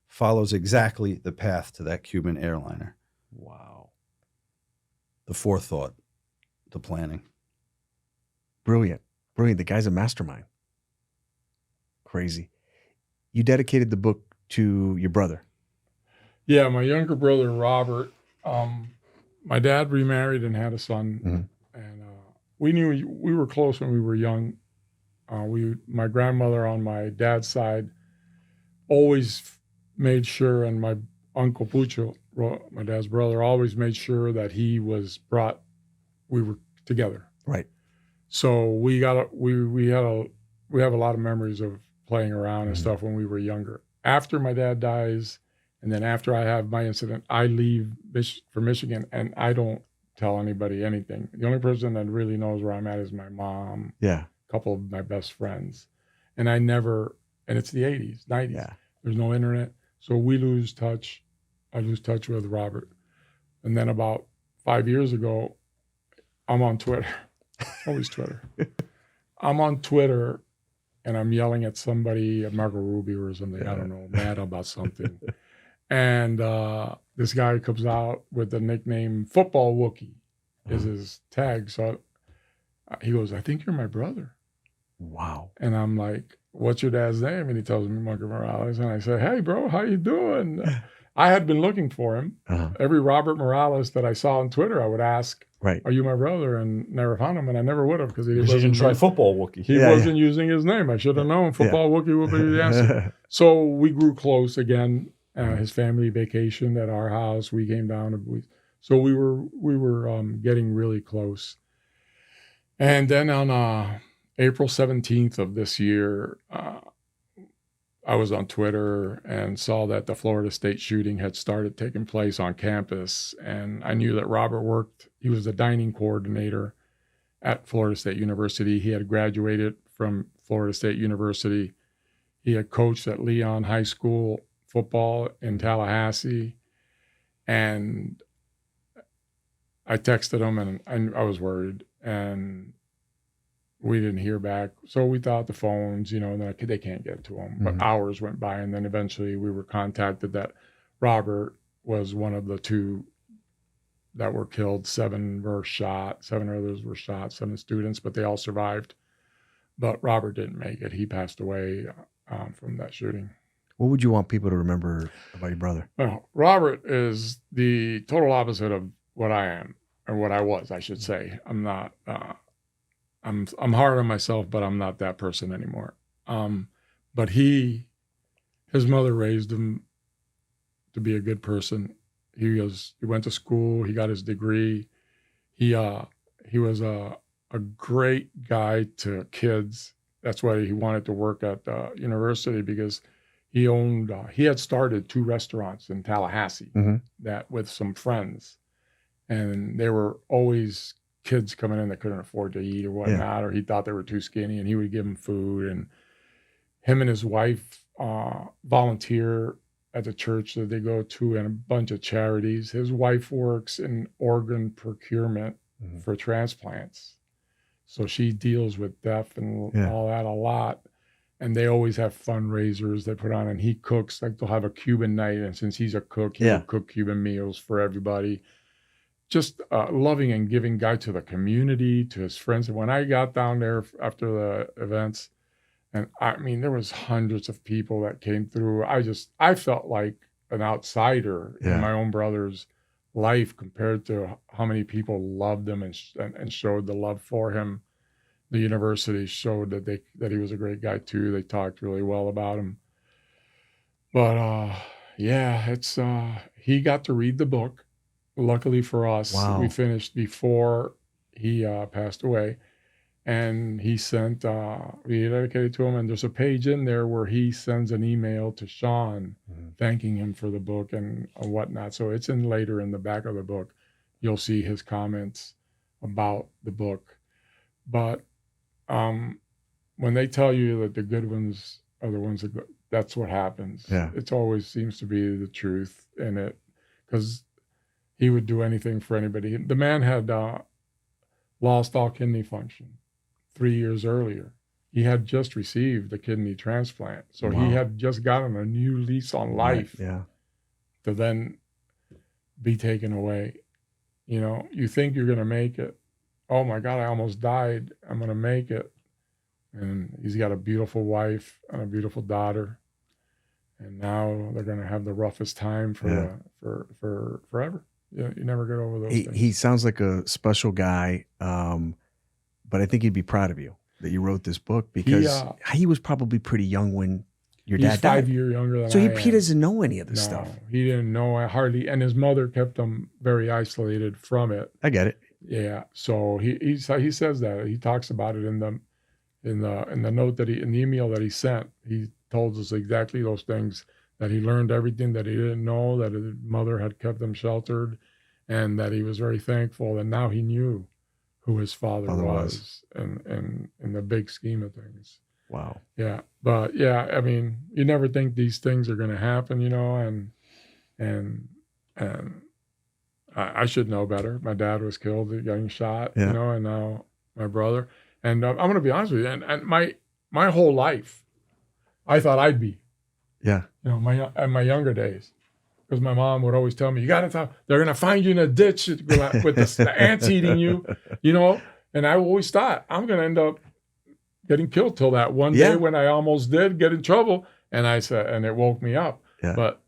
follows exactly the path to that Cuban airliner. Wow. The forethought, the planning. Brilliant. Brilliant. The guy's a mastermind. Crazy. You dedicated the book to your brother. Yeah, my younger brother, Robert. My dad remarried and had a son. And we were close when we were young. My grandmother on my dad's side always made sure, and my Uncle Pucho, my dad's brother, always made sure that we were together. Right. So we have a lot of memories of playing around and stuff when we were younger. After my dad dies, and then after I have my incident, I leave for Michigan, and I don't tell anybody anything. The only person that really knows where I'm at is my mom. Yeah. A couple of my best friends, and and it's the 80s, 90s. Yeah. There's no internet, so we lose touch. I lose touch with Robert, and then about 5 years ago, I'm on Twitter. Always Twitter. I'm on Twitter, and I'm yelling at somebody, at Marco Rubio or something. I don't know, mad about something. And this guy comes out with the nickname Football Wookie is his tag. So he goes, "I think you're my brother." Wow. And I'm like, "What's your dad's name?" And he tells me Ricardo Morales. And I say, "Hey, bro, how you doing?" I had been looking for him. Every Robert Morales that I saw on Twitter, I would ask, "Are you my brother?" And never found him. And I never would have because he didn't try Football Wookie. He wasn't using his name. I should have known. Football Wookie would be the answer. So we grew close again. His family vacationed at our house. We came down. So we were getting really close. And then on April 17th of this year, I was on Twitter and saw that the Florida State shooting had started taking place on campus. And I knew that Robert he was the dining coordinator at Florida State University. He had graduated from Florida State University. He had coached at Leon High School football in Tallahassee. And I texted him, and I was worried. And we didn't hear back. So we thought the phones, they can't get to him. But hours went by, and then eventually we were contacted that Robert was one of the two that were killed. 7 were shot. 7 others were shot, 7 students, but they all survived. But Robert didn't make it. He passed away from that shooting. What would you want people to remember about your brother? Well, Robert is the total opposite of what I am, or what I was, I should say. I'm not... I'm hard on myself, but I'm not that person anymore. But his mother raised him to be a good person. He went to school. He got his degree. He was a great guy to kids. That's why he wanted to work at the university, because he had started 2 restaurants in Tallahassee that with some friends, and they were always kids coming in that couldn't afford to eat or whatnot, or he thought they were too skinny, and he would give them food. And him and his wife volunteer at the church that they go to and a bunch of charities. His wife works in organ procurement for transplants. So she deals with death and all that a lot. And they always have fundraisers they put on, and he cooks. Like they'll have a Cuban night, and since he's a cook, he will cook Cuban meals for everybody. Just loving and giving guy to the community, to his friends. And when I got down there after the events, And I mean, there was hundreds of people that came through. I felt like an outsider in my own brother's life compared to how many people loved him and showed the love for him. The university showed that he was a great guy too. They talked really well about him. But yeah, it's he got to read the book. Luckily for us, we finished before he passed away. And he sent, we dedicated to him, and there's a page in there where he sends an email to Sean thanking him for the book and whatnot. So it's in later in the back of the book. You'll see his comments about the book. But when they tell you that the good ones are the ones that's what happens. Yeah. It always seems to be the truth in it, because he would do anything for anybody. The man had lost all kidney function 3 years earlier. He had just received a kidney transplant. So he had just gotten a new lease on life to then be taken away. You know, you think you're going to make it. Oh my God, I almost died. I'm going to make it. And he's got a beautiful wife and a beautiful daughter. And now they're going to have the roughest time for forever. You never get over those things. He sounds like a special guy, but I think he'd be proud of you that you wrote this book, because he was probably pretty young when your dad died. He's 5 years younger than so I am. He doesn't know any of this stuff. He didn't know hardly, and his mother kept him very isolated from it. I get it. Yeah, so he says that. He talks about it in the note that in the email that he sent. He told us exactly those things, that he learned everything that he didn't know, that his mother had kept him sheltered, and that he was very thankful. And now he knew who his father was in the big scheme of things. Wow. Yeah. But yeah, I mean, you never think these things are going to happen, you know, and I should know better. My dad was killed getting shot, you know, and now my brother. And I'm going to be honest with you. And my whole life, I thought I'd be. Yeah. You know, in my younger days, because my mom would always tell me, you got to tell, they're going to find you in a ditch with the ants eating you, you know. And I always thought I'm going to end up getting killed till that one day when I almost did get in trouble. And I said, and it woke me up. Yeah. But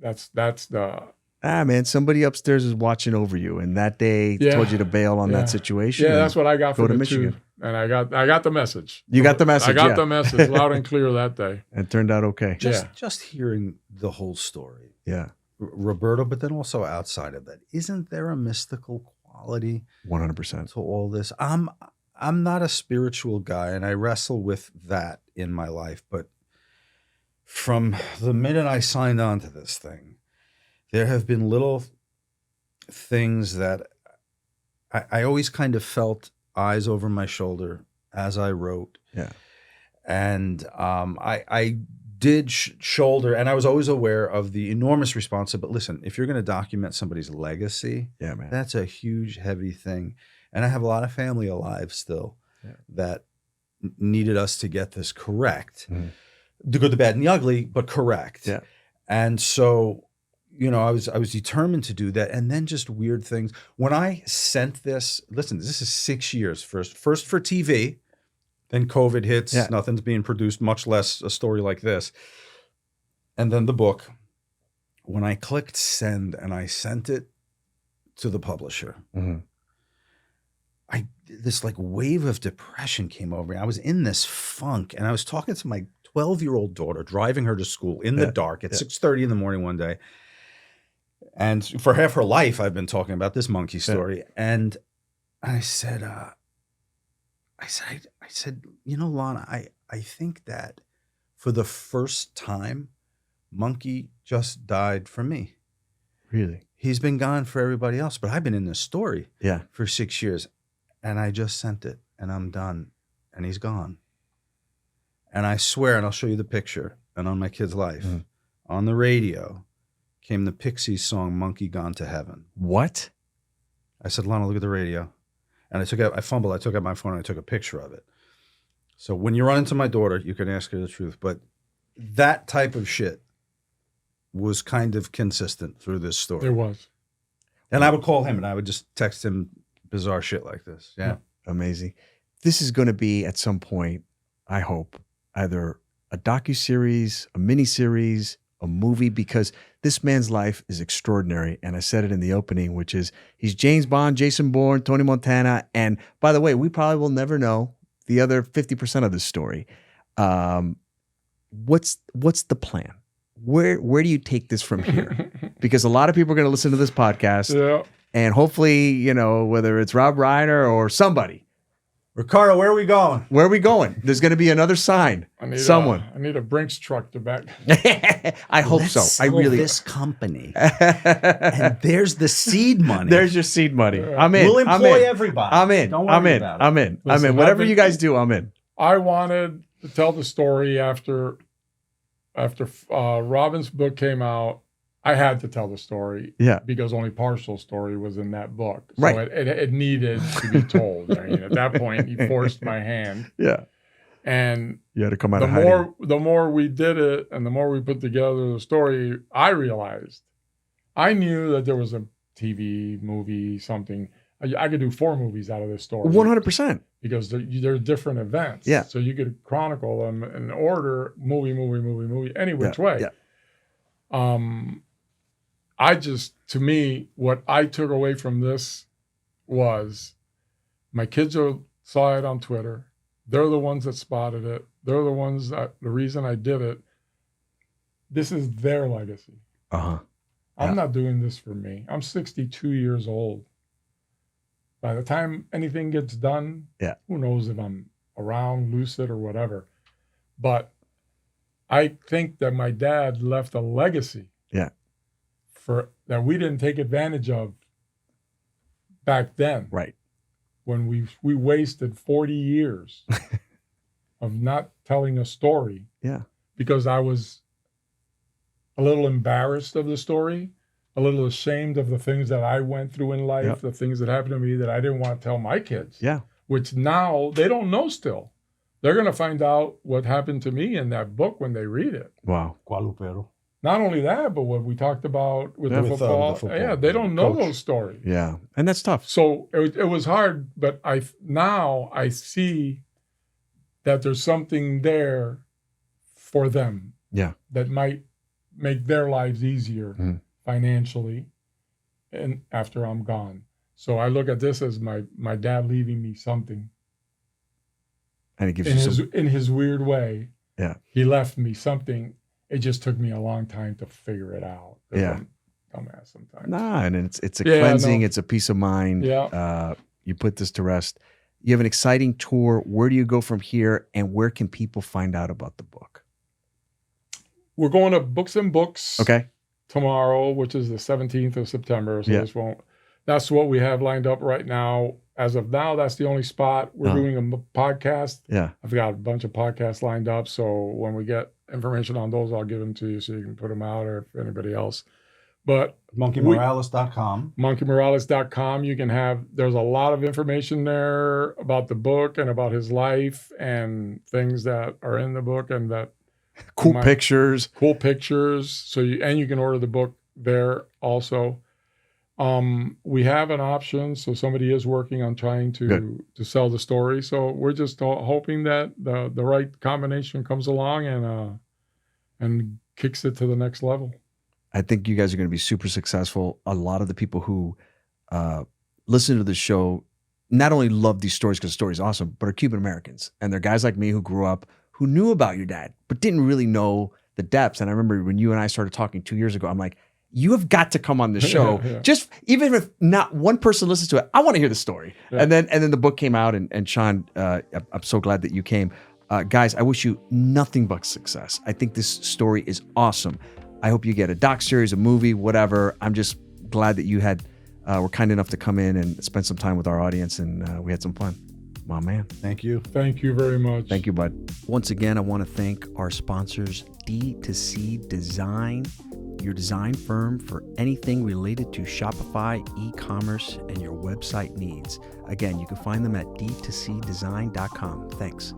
that's the. Man, somebody upstairs is watching over you, and that day told you to bail on that situation. Yeah, that's what I got from to Michigan. Too. And I got the message. You got the message. I got the message loud and clear that day. It turned out okay. Just hearing the whole story. Yeah. Roberto, but then also outside of that, isn't there a mystical quality 100% to all this? I'm not a spiritual guy, and I wrestle with that in my life, but from the minute I signed on to this thing, there have been little things that I always kind of felt eyes over my shoulder as I wrote. Yeah. And I did shoulder, and I was always aware of the enormous responsibility. But listen, if you're going to document somebody's legacy, man, that's a huge, heavy thing. And I have a lot of family alive still that needed us to get this correct. The good, the bad, and the ugly, but correct. Yeah. And so, you know, I was determined to do that. And then just weird things. When I sent this, listen, this is 6 years first for TV. Then COVID hits, nothing's being produced, much less a story like this. And then the book. When I clicked send and I sent it to the publisher, this like wave of depression came over me. I was in this funk, and I was talking to my 12-year-old daughter, driving her to school in the dark at 6:30 in the morning one day. And for half her life, I've been talking about this monkey story. And I said, you know, Lana, I think that for the first time, Monkey just died for me. Really? He's been gone for everybody else, but I've been in this story for 6 years. And I just sent it, and I'm done, and he's gone. And I swear, and I'll show you the picture, and on my kid's life, on the radio came the Pixies song, Monkey Gone to Heaven. What? I said, Lana, look at the radio. And I fumbled, I took out my phone, and I took a picture of it. So when you run into my daughter, you can ask her the truth. But that type of shit was kind of consistent through this story. It was. And I would call him, and I would just text him bizarre shit like this. Yeah. Amazing. This is going to be, at some point, I hope, either a docuseries, a miniseries, a movie, because this man's life is extraordinary. And I said it in the opening, which is he's James Bond, Jason Bourne, Tony Montana. And by the way, we probably will never know the other 50% of this story. What's the plan? Where do you take this from here? Because a lot of people are going to listen to this podcast, and hopefully, you know, whether it's Rob Reiner or somebody. Ricardo, where are we going? Where are we going? There's going to be another sign. I need a Brinks truck to back. I hope Let's so. sell I really this company. And there's the seed money. There's your seed money. I'm in. We'll employ everybody. I'm in. Don't worry about it. I'm in. Listen, Whatever you guys do, I'm in. I wanted to tell the story after Robin's book came out. I had to tell the story, because only partial story was in that book, so right. it needed to be told. I mean, at that point, he forced my hand. Yeah, and you had to come out. The more we did it, and the more we put together the story, I realized I knew that there was a TV movie, something. I could do 4 movies out of this story. 100%. Because they're different events. Yeah. So you could chronicle them in order, movie, any which way. Yeah. To me, what I took away from this was my kids saw it on Twitter. They're the ones that spotted it. They're the ones the reason I did it. This is their legacy. Uh-huh. I'm not doing this for me. I'm 62 years old. By the time anything gets done, who knows if I'm around, lucid, or whatever. But I think that my dad left a legacy that we didn't take advantage of back then. Right. When we wasted 40 years of not telling a story. Yeah. Because I was a little embarrassed of the story, a little ashamed of the things that I went through in life, the things that happened to me that I didn't want to tell my kids. Yeah. Which now they don't know still. They're going to find out what happened to me in that book when they read it. Wow. Gualupero. Not only that, but what we talked about with the football. They don't know those stories. Yeah, and that's tough. So it was hard, but now I see that there's something there for them. Yeah, that might make their lives easier financially, and after I'm gone. So I look at this as my dad leaving me something. And it gives in his weird way. Yeah, he left me something. It just took me a long time to figure it out. Yeah. I'm dumbass sometimes. Nah, and it's a cleansing. It's a peace of mind. Yeah. You put this to rest. You have an exciting tour. Where do you go from here, and where can people find out about the book? We're going to Books and Books tomorrow, which is the 17th of September. So that's what we have lined up right now. As of now, that's the only spot. We're doing a podcast. Yeah. I've got a bunch of podcasts lined up. So when we get information on those, I'll give them to you so you can put them out, or if anybody else. But monkeymorales.com. Monkeymorales.com. You can there's a lot of information there about the book and about his life and things that are in the book and that cool pictures. So you can order the book there also. We have an option, so somebody is working on trying to sell the story. So we're just hoping that the right combination comes along and kicks it to the next level. I think you guys are going to be super successful. A lot of the people who listen to the show not only love these stories because the story is awesome, but are Cuban Americans. And they're guys like me who grew up, who knew about your dad, but didn't really know the depths. And I remember when you and I started talking 2 years ago, I'm like, you have got to come on the show. Just even if not one person listens to it, I want to hear the story. Yeah. And then the book came out, and Sean, I'm so glad that you came. Guys, I wish you nothing but success. I think this story is awesome. I hope you get a doc series, a movie, whatever. I'm just glad that you were kind enough to come in and spend some time with our audience, and we had some fun. My man. Thank you. Thank you very much. Thank you, bud. Once again, I want to thank our sponsors, D2C Design, your design firm for anything related to Shopify, e-commerce, and your website needs. Again, you can find them at d2cdesign.com. Thanks.